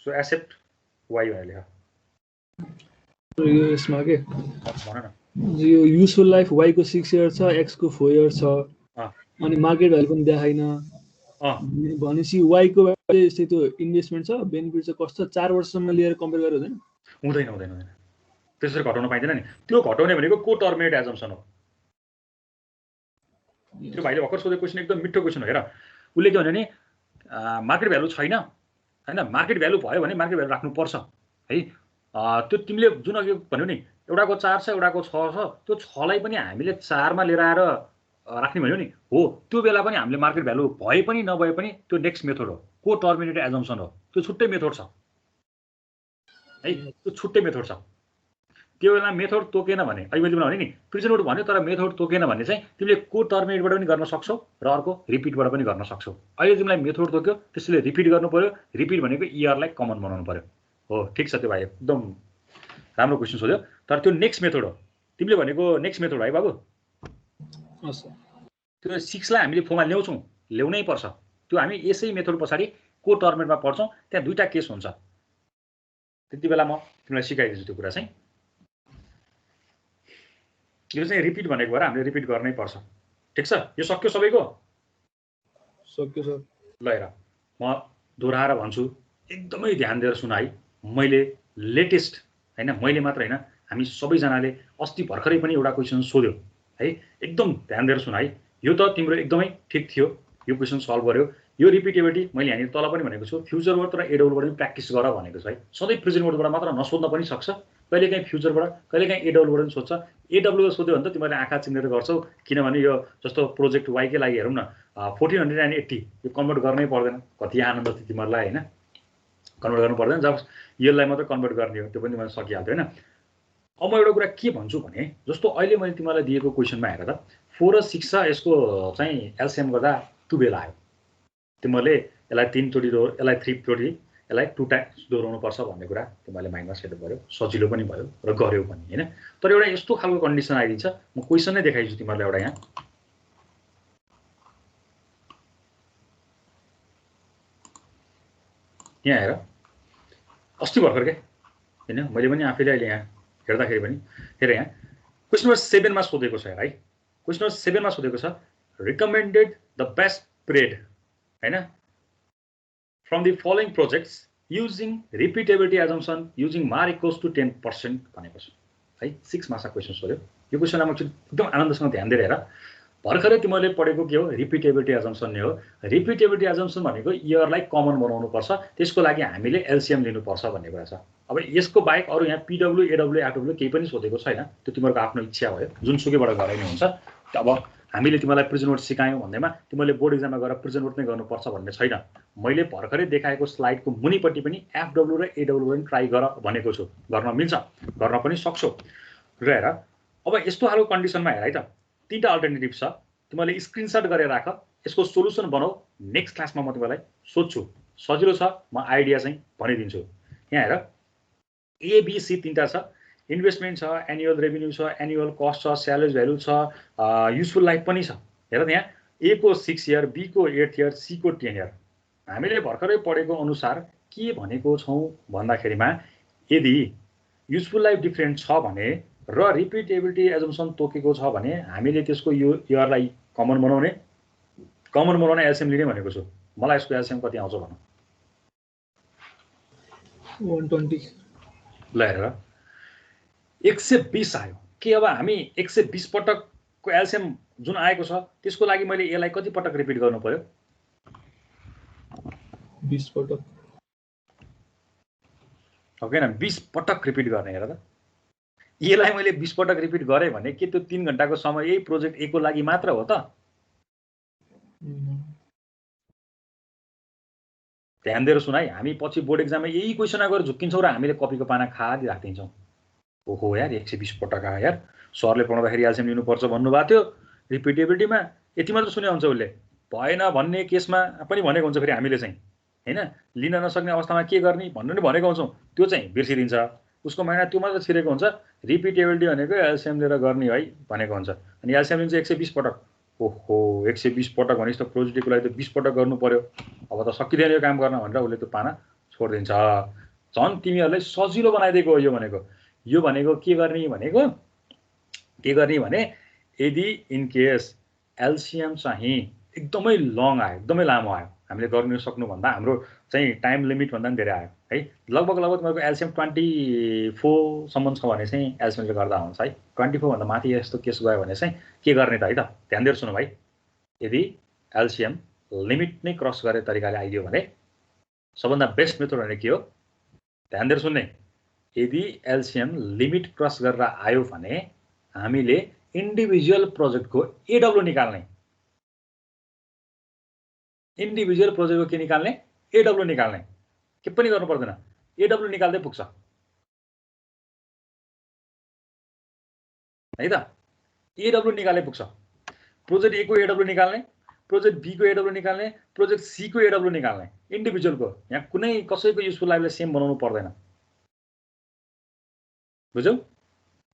So accept Y भनेर लेख। यो यसमा के भन न यो युजफुल लाइफ y को 6 इयर छ x को 4 इयर छ अनि मार्केट भ्यालु पनि देखाइन भनेपछि y को भ्यालु यस्तै त्यो इन्भेस्टमेन्ट छ बेनिफिट छ कस्तो 4 वर्षसम्म लिएर कम्पेयर गरेर हुँदैन हुँदैन त्यसरी घटाउन पाइदैन नि त्यो घटाउने भनेको को टर्मिनेट एजम्पसन हो त्यो भाइले भर्खर सोधेको क्वेसन एकदम मिठो क्वेसन हो हेर उसले के भन्यो नि मार्केट भ्यालु छैन हैन मार्केट भ्यालु भयो भने मार्केट भ्यालु राख्नु पर्छ है त्यो तिमीले जुन अघि भन्यौ नि एउटाको 4 छ एउटाको 6 छ त्यो 6 लाई पनि हामीले 4 मा लिएर आएर राख्ने भन्यौ नि हो त्यो बेला पनि हामीले मार्केट भ्यालु भए पनि नभए पनि त्यो नेक्स्ट मेथड हो को टर्मिनेटेड एजम्पसन हो त्यो छुट्टै मेथड छ है त्यो छुट्टै मेथड छ त्यो बेला मेथड तोकेन भने अहिले मैले भने नि प्रिजनबाट भन्यो तर मेथड तोकेन भने चाहिँ तिमीले को टर्मिनेटबाट पनि गर्न सक्छौ र अर्को रिपिटबाट पनि गर्न सक्छौ अहिले तिमीलाई मेथड तोक्यो त्यसले रिपिट गर्नु पर्यो रिपिट भनेको इयरलाई कमन बनाउनु पर्यो हो ठीक छ त्यो भाइ एकदम राम्रो क्वेसन सोध्यो तर त्यो नेक्स्ट मेथड हो तिमीले भनेको नेक्स्ट मेथड है बाबु त्यो 6 लाई हामीले फोमा ल्याउँछौं ल्याउनै पर्छ त्यो हामी यसै मेथड पछाडी को टर्मिनेटमा पढ्छौं त्यहाँ दुईटा केस हुन्छ त्यति बेला म तिमीलाई सिकाइदिन्छु त्यो कुरा चाहिँ यो चाहिँ रिपिट भनेको भएर हामीले रिपिट गर्नै पर्छ ठीक छ यो सक्यो सबैको सक्यो सर ल हेर म दोहोऱ्याएर भन्छु एकदमै ध्यान दिएर सुन है मैले लेटेस्ट हैन मैले मात्र हैन हामी सबैजनाले अस्ति भर्खरै पनि एउटा क्वेशन सोध्यो है एकदम ध्यान दिएर सुन है यो त तिम्रो एकदमै ठीक थियो यो क्वेशन सल्भ गर्यो यो रिपिटेबिलिटी मैले यहाँनिर तल पनि भनेको छु फ्युचर वर्ड र एडब्ल्यूबाट पनि प्र्याक्टिस गर भनेको छ है सधैँ प्रेजेन्ट वर्डबाट मात्र नसोध्न पनि सक्छ कहिलेकाहीँ फ्युचरबाट कहिलेकाहीँ एडब्ल्यूबाट पनि सोध्छ एडब्ल्यू सोध्यो भने त तिमीले आँखा चिनेर गर्छौ किनभने यो जस्तो प्रोजेक्ट वाई के लागि हेरौँ न 1480 यो कन्भर्ट गर्नै पर्दैन कति आनन्द थियो तिमीहरूलाई हैन कन्भर्ट गर्नु पर्दैन जब यसलाई मात्र कन्भर्ट गर्ने हो त्यो पनि तिमीले सकिहाल्थ्यो हैन अब म एउटा कुरा के भन्छु भने जस्तो अहिले मैले तिमीलाई दिएको क्वेशनमा हेर त 4 र 6 छ यसको चाहिँ एलसीएम गर्दा 2 बेला आयो तिमीले यसलाई 3 चोटी यसलाई 3 चोटी यसलाई 2 टाइम्स दोहोऱ्याउनु पर्छ भन्ने कुरा तिमीले माइन्डमा सेट गर्यो सजिलो पनि भयो र गर्यौ पनि हैन तर एउटा यस्तो खालको कन्डिसन आइदिन्छ म क्वेशन नै देखाइदिन्छु तिमीलाई एउटा यहाँ यहाँ हेर अस्ति भर्खर के हैन मैले पनि आफैले अहिले यहाँ हेर्दाखेरि पनि हेर यहाँ क्वेशन नम्बर 7 मा सोधेको छ है क्वेशन नम्बर 7 मा सोधेको छ रिकमेन्डेड द बेस्ट स्प्रेड हैन from the following projects using repeatability assumption using MARR equals to 10% भनेको छ है 6 मार्क्सको क्वेशन सोध्यो यो क्वेशनलाई म एकदम आनन्दसँग ध्यान दिएर हेर भर्खरै तिमीले पढेको के हो रिपिटेबिलिटी एजम्पसन नै हो रिपिटेबिलिटी एजम्पसन भनेको इयरलाई कमन बनाउनु पर्छ त्यसको लागि हामीले एलसीएम लिनु पर्छ भन्ने कुरा छ अब यसको बाहेक अरु यहाँ पीडब्ल्यू एडब्ल्यू आरडब्ल्यू केही पनि सोधेको छैन त्यो तिमीहरुको आफ्नो इच्छा भयो जुन सुकैबाट गरे नि हुन्छ अब हामीले तिमीलाई प्रेजेन्ट वर्ड सिकायौं भन्दैमा तिमीले बोर्ड एक्जाममा गएर प्रेजेन्ट वर्ड नै गर्नुपर्छ भन्ने छैन मैले भर्खरै देखाएको स्लाइडको मुनिपट्टि पनि एफडब्ल्यू र एडब्ल्यू पनि ट्राई गर भनेको छु गर्न मिल्छ गर्न पनि सक्छौ र हेर अब यस्तो खालको कन्डिसनमा हेर है त तीनटा अल्टरनेटिभ छ तिमीले स्क्रिनशट गरेर राख यसको सोलुसन बनाऊ नेक्स्ट क्लासमा म तिमीलाई सोध्छु सजिलो छ म आइडिया चाहिँ भनिदिन्छु यहाँ हेर ए बी सी तीनटा छ इन्भेस्टमेन्ट छ एनुअल रेभेन्यू छ एनुअल कस्ट छ स्यालेज भ्यालु छ युजफुल लाइफ पनि छ हेर त यहाँ ए को 6 इयर बी को 8 इयर सी को 10 इयर हामीले भर्खरै पढेको अनुसार के भनेको छौं भन्दाखेरिमा यदि युजफुल लाइफ डिफरेन्ट छ भने र रिपिटेबिलिटी एजम्पसन तोकेको छ भने हामीले त्यसको यो इयरलाई कमन बनाउने एलसीएम लिने भनेको छु मलाई यसको एलसीएम कति आउँछ भन 120 ल हेर 120 आयो के अब हामी 120 पटकको एलसीएम जुन आएको छ त्यसको लागि मैले यसलाई कति पटक रिपिट गर्नु पर्यो 20 पटक ओके न 20 पटक रिपिट गर्ने हेर त यसलाई मैले 20 पटक रिपिट गरे भने के त्यो 3 घण्टाको समय यही प्रोजेक्ट ए को लागि मात्र हो त ध्यान दिएर सुन है हामी पछि बोर्ड एक्जाममा यही क्वेशनमा गएर झुक्किन्छौं र हामीले कपीको पाना खाली राख्दिन्छौं ओहो यार 120 पटक आयो यार सरले पढाउँदाखेरि एलसीएम लिनु पर्छ भन्नुभएको थियो रिपिटेबिलिटीमा यति मात्र सुने हुन्छ उले भएन भन्ने केसमा पनि भनेको हुन्छ फेरि हामीले चाहिँ हैन लिन नसक्ने अवस्थामा के गर्ने भन्नु नि भनेको हुन्छौं त्यो चाहिँ बिर्सिदिन्छ उसको माइन्डमा त्यो मात्र छिरेको हुन्छ रिपिटेबिलिटी भनेको एलसीएम लिएर गर्ने है भनेको हुन्छ अनि एलसीएम लिन्छ 120 पटक ओहो 120 पटक भनेपछि त प्रोजेक्टको लागि त 20 पटक गर्नु पर्यो अब त सकिदैन यो काम गर्न भनेर उले त्यो पाना छोड्दिन्छ झन् तिमीहरूलाई सजिलो बनाइदिएको हो यो भनेको के गर्ने भने यदि इन केस एलसीएम चाहिँ एकदमै लङ आयो, एकदमै लामो आयो, हामीले गर्न सक्नुभन्दा हाम्रो चाहिँ टाइम लिमिट भन्दा पनि धेरै आयो है, लगभग तपाईँको एलसीएम 24 सम्म छ भने चाहिँ एलसीएमले गर्दा हुन्छ है। 24 भन्दा माथि यस्तो केस गयो भने चाहिँ के गर्ने त है त, ध्यान दिएर सुन्नु भाइ। यदि एलसीएम लिमिट नै क्रस गरे तरिकाले आइदियो भने सबभन्दा बेस्ट मेथड भने के हो, ध्यान दिएर सुन्ने। यदि एलसीएम लिमिट क्रस गरेर आयो भने हामीले इन्डिभिजुअल प्रोजेक्टको एडब्ल्यू निकाल्ने, इन्डिभिजुअल प्रोजेक्टको के निकाल्ने, एडब्ल्यू निकाल्ने, के पनि गर्नु पर्दैन, एडब्ल्यू निकाल्दै पुग्छ है त। एडब्ल्यू निकाल्दै पुग्छ। प्रोजेक्ट ए को एडब्ल्यू निकाल्ने, प्रोजेक्ट बी को एडब्ल्यू निकाल्ने, प्रोजेक्ट सी को एडब्ल्यू निकाल्ने, इन्डिभिजुअलको। यहाँ कुनै कसैको युजफुल लाइफलाई सेम बनाउनु पर्दैन, बुझ्यौ।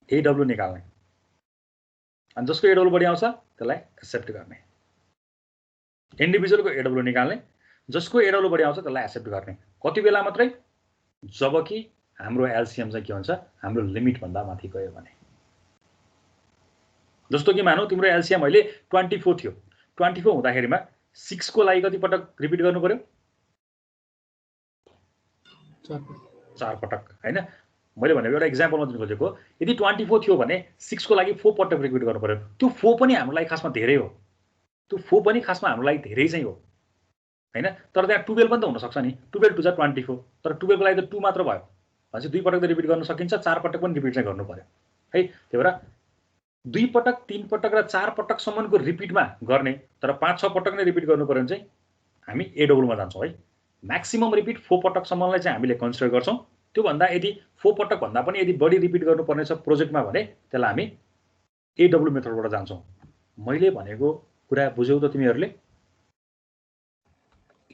एडब्ल्यू निकाल्ने अनि जसको एडब्ल्यू बढी आउँछ त्यसलाई एक्सेप्ट गर्ने, इन्डिभिजुअलको एडब्ल्यू निकाल्ने, जसको एडब्ल्यू बढी आउँछ त्यसलाई एक्सेप्ट गर्ने। कति बेला मात्रै, जबकि हाम्रो एलसीएम चाहिँ के हुन्छ, हाम्रो लिमिट भन्दा माथि गयो भने। जस्तो कि मानौ तिम्रो एलसीएम अहिले 24 थियो, 24 हुँदाखेरिमा 6 को लागि कति पटक रिपिट गर्नु पर्यो, 4 पटक हैन। मैले भनेको एउटा एक्जाम्पलमा दिनु खोजेको, यदि 24 थियो भने 6 को लागि 4 पटक रिपिट गर्नु पर्यो। त्यो 4 पनि हाम्रो लागि खासमा धेरै हो, त्यो 4 पनि खासमा हाम्रो लागि धेरै चाहिँ हो हैन। तर त्यहाँ 12 पनि त हुन सक्छ नि, 12 टु जा 24, तर 12 को लागि त 2 मात्र भयो भनेपछि 2 पटक त रिपिट गर्न सकिन्छ, 4 पटक पनि रिपिट चाहिँ गर्नु पर्यो है। त्यही भएर 2 पटक 3 पटक र 4 पटक सम्मको रिपिटमा गर्ने, तर 5-6 पटक नै रिपिट गर्नु पर्यो भने चाहिँ हामी एडब्ल्यूमा जान्छौँ है। म्याक्सिमम रिपिट 4 पटक सम्मलाई चाहिँ हामीले कन्सिडर गर्छौँ। त्यो भन्दा यदि 4 पटक भन्दा पनि यदि बढी रिपिट गर्नुपर्ने छ प्रोजेक्टमा भने त्यसलाई हामी एडब्ल्यू मेथडबाट जान्छौँ। मैले भनेको कुरा बुझ्यौ त तिमीहरूले?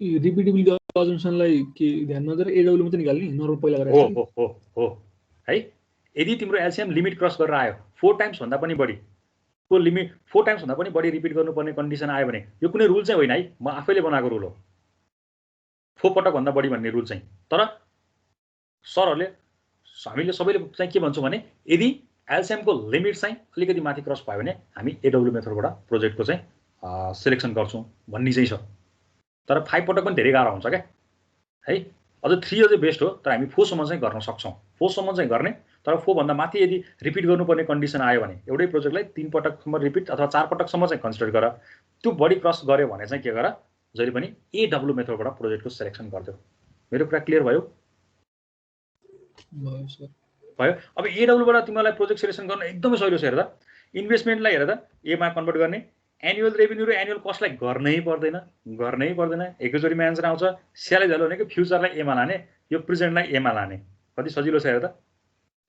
रिपिटेबिलिटी अजम्पसनलाई के ध्यानमा दिएर एडब्ल्यू मात्रै निकाल्ने, नर्मल पहिला गरेर हो है। यदि तिम्रो एलसीएम लिमिट क्रस गरेर आयो 4 टाइम्स भन्दा पनि बढी को लिमिट, 4 टाइम्स भन्दा पनि बढी रिपिट गर्नुपर्ने कन्डिसन आयो भने, यो कुनै रुल चाहिँ होइन है, म आफैले बनाएको रुल हो 4 पटक भन्दा बढी भन्ने रुल चाहिँ। तर सरहरूले हामीले सबैले चाहिँ के भन्छौँ भने यदि एलसीएमको लिमिट चाहिँ अलिकति माथि क्रस भयो भने हामी एडब्ल्यू मेथडबाट प्रोजेक्टको चाहिँ सिलेक्सन गर्छौँ भन्ने चाहिँ छ। तर 5 पटक पनि धेरै गाह्रो हुन्छ क्या है। अझ 3 अझै बेस्ट हो, तर हामी 4 सम्म चाहिँ गर्न सक्छौँ, 4 सम्म चाहिँ गर्ने। तर 4 भन्दा माथि यदि रिपिट गर्नुपर्ने कन्डिसन आयो भने एउटै प्रोजेक्टलाई 3 पटकसम्म रिपिट अथवा 4 पटकसम्म चाहिँ कन्सिडर गर। त्यो बढी क्रस गर्यो भने चाहिँ के गर, जहिले पनि एडब्ल्यू मेथडबाट प्रोजेक्टको सिलेक्सन गरिदेऊ। मेरो कुरा क्लियर भयो? भयो। अब एडब्ल्यूबाट तिमीलाई प्रोजेक्ट सिलेक्सन गर्न एकदमै सजिलो छ। हेर्दा इन्भेस्टमेन्टलाई हेर्दा एमा कन्भर्ट गर्ने, एनुअल रेभेन्यू र एनुअल कस्टलाई गर्नै पर्दैन, एकैचोटिमा एन्सर आउँछ। स्यालेज भ्यालु भनेको फ्युचरलाई एमा लाने, यो प्रेजेन्टलाई एमा लाने, कति सजिलो छ हेर्दा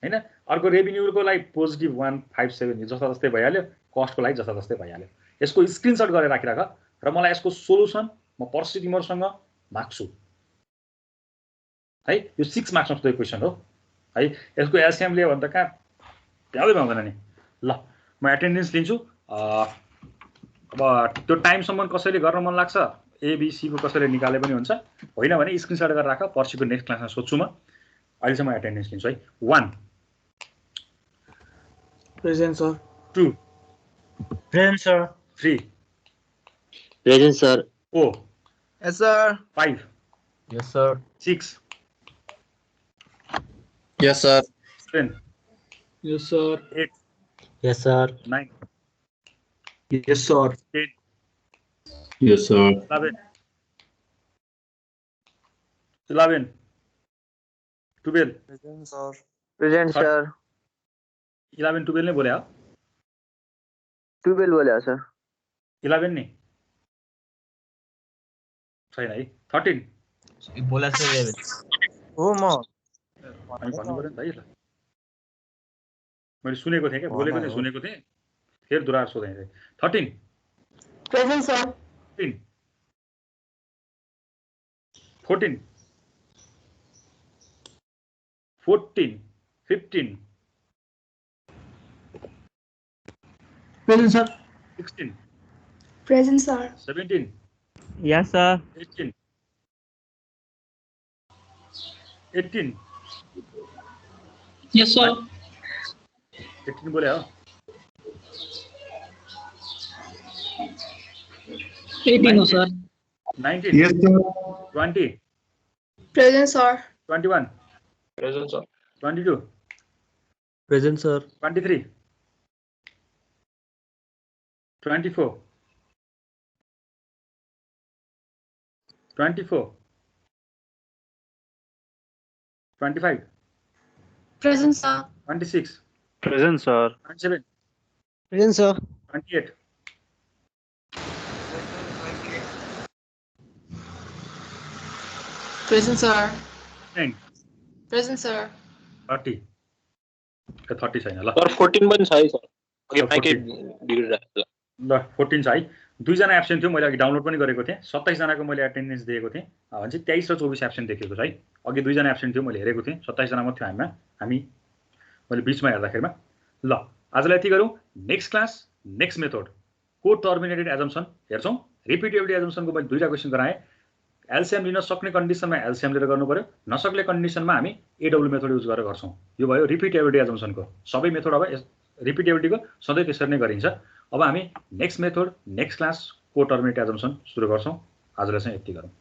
हैन। अर्को रेभेन्यूको लागि पोजिटिभ 157 जस्ता जस्तै भइहाल्यो, कस्टको लागि जस्ता जस्तै भइहाल्यो। यसको स्क्रिनसट गरेर राखिराख र मलाई यसको सोलुसन म पर्सि तिमीहरूसँग माग्छु है। यो 6 मार्क्समा सोधेको क्वेसन हो है। यसको एलसीएम लियो भने त कहाँ भ्याउँदै भ्याउँदैन नि। ल म एटेन्डेन्स लिन्छु। अब त्यो टाइमसम्म कसैले गर्न मन लाग्छ एबिसी को कसैले निकाले पनि हुन्छ, होइन भने स्क्रिनसट गरेर राख, पर्सिको नेक्स्ट क्लासमा सोध्छु म। अहिलेसम्म एटेन्डेन्स लिन्छु है। 1 present sir, 2 present sir, 3 present sir, 4 yes sir, 5 yes sir, 6 yes sir, 7 yes sir, 8 yes sir, 9 yes sir, 10 yes sir, 11 12 present sir, present sir, 11 12 नै बोले हो, 12 बोले सर, 11 नि छैन है। 13 बोला सर 11 हो म अनि भन्नु पर्यो नि भाइ। ल मैले सुनेको थिएँ क्या, बोलेको थिएँ, सुनेको थिएँ, फेरि दुरार सोधेँ। 13 present sir, 14 14 14 15 present sir, 16 present sir, 17 यस सर, 18 18 Yes, sir. 18 बोले हो 18 हो sir. 19 Yes, sir. 20 Present, sir. 21 Present, sir. 22 Present, sir. 23 24 24 25 Present, sir. 26 Present, sir. 27 Present, sir. 28 Present, sir. 9 Present, sir. 30 30 छैन ल सर 14 पनि छ है सर अघि 14 माइकै बिग्रिरहेको छ ल 14 छ है 2 जना एब्सेन्ट थियो मैले अघि डाउनलोड पनि गरेको थिएँ 27 जनाको मैले एटेन्डेन्स दिएको थिएँ भने चाहिँ 23 र 24 एब्सेन्ट देखेको छ है अघि 2 जना एब्सेन्ट थियो मैले हेरेको थिएँ 27 जना मात्रै हामी मैले बीचमा हेर्दाखेरिमा ल आजलाई यति गरौँ नेक्स्ट क्लास नेक्स्ट मेथड को टर्मिनेटेड एजम्पसन हेर्छौँ रिपिटेबिलिटी एजम्पसनको मैले 2टा क्वेसन गराएँ एलसीएम लिन सक्ने कन्डिसनमा एलसीएम लिएर गर्नु पर्यो नसक्ने कन्डिसनमा हामी एडब्ल्यू मेथड युज गरेर गर्छौँ यो भयो रिपिटेबिलिटी एजम्पसनको सबै मेथड अब रिपिटेबिलिटीको सधैँ त्यसरी नै गरिन्छ अब हामी नेक्स्ट मेथड नेक्स्ट क्लास को टर्मिनेटेड एजम्पसन सुरु गर्छौँ आजलाई चाहिँ यति गरौँ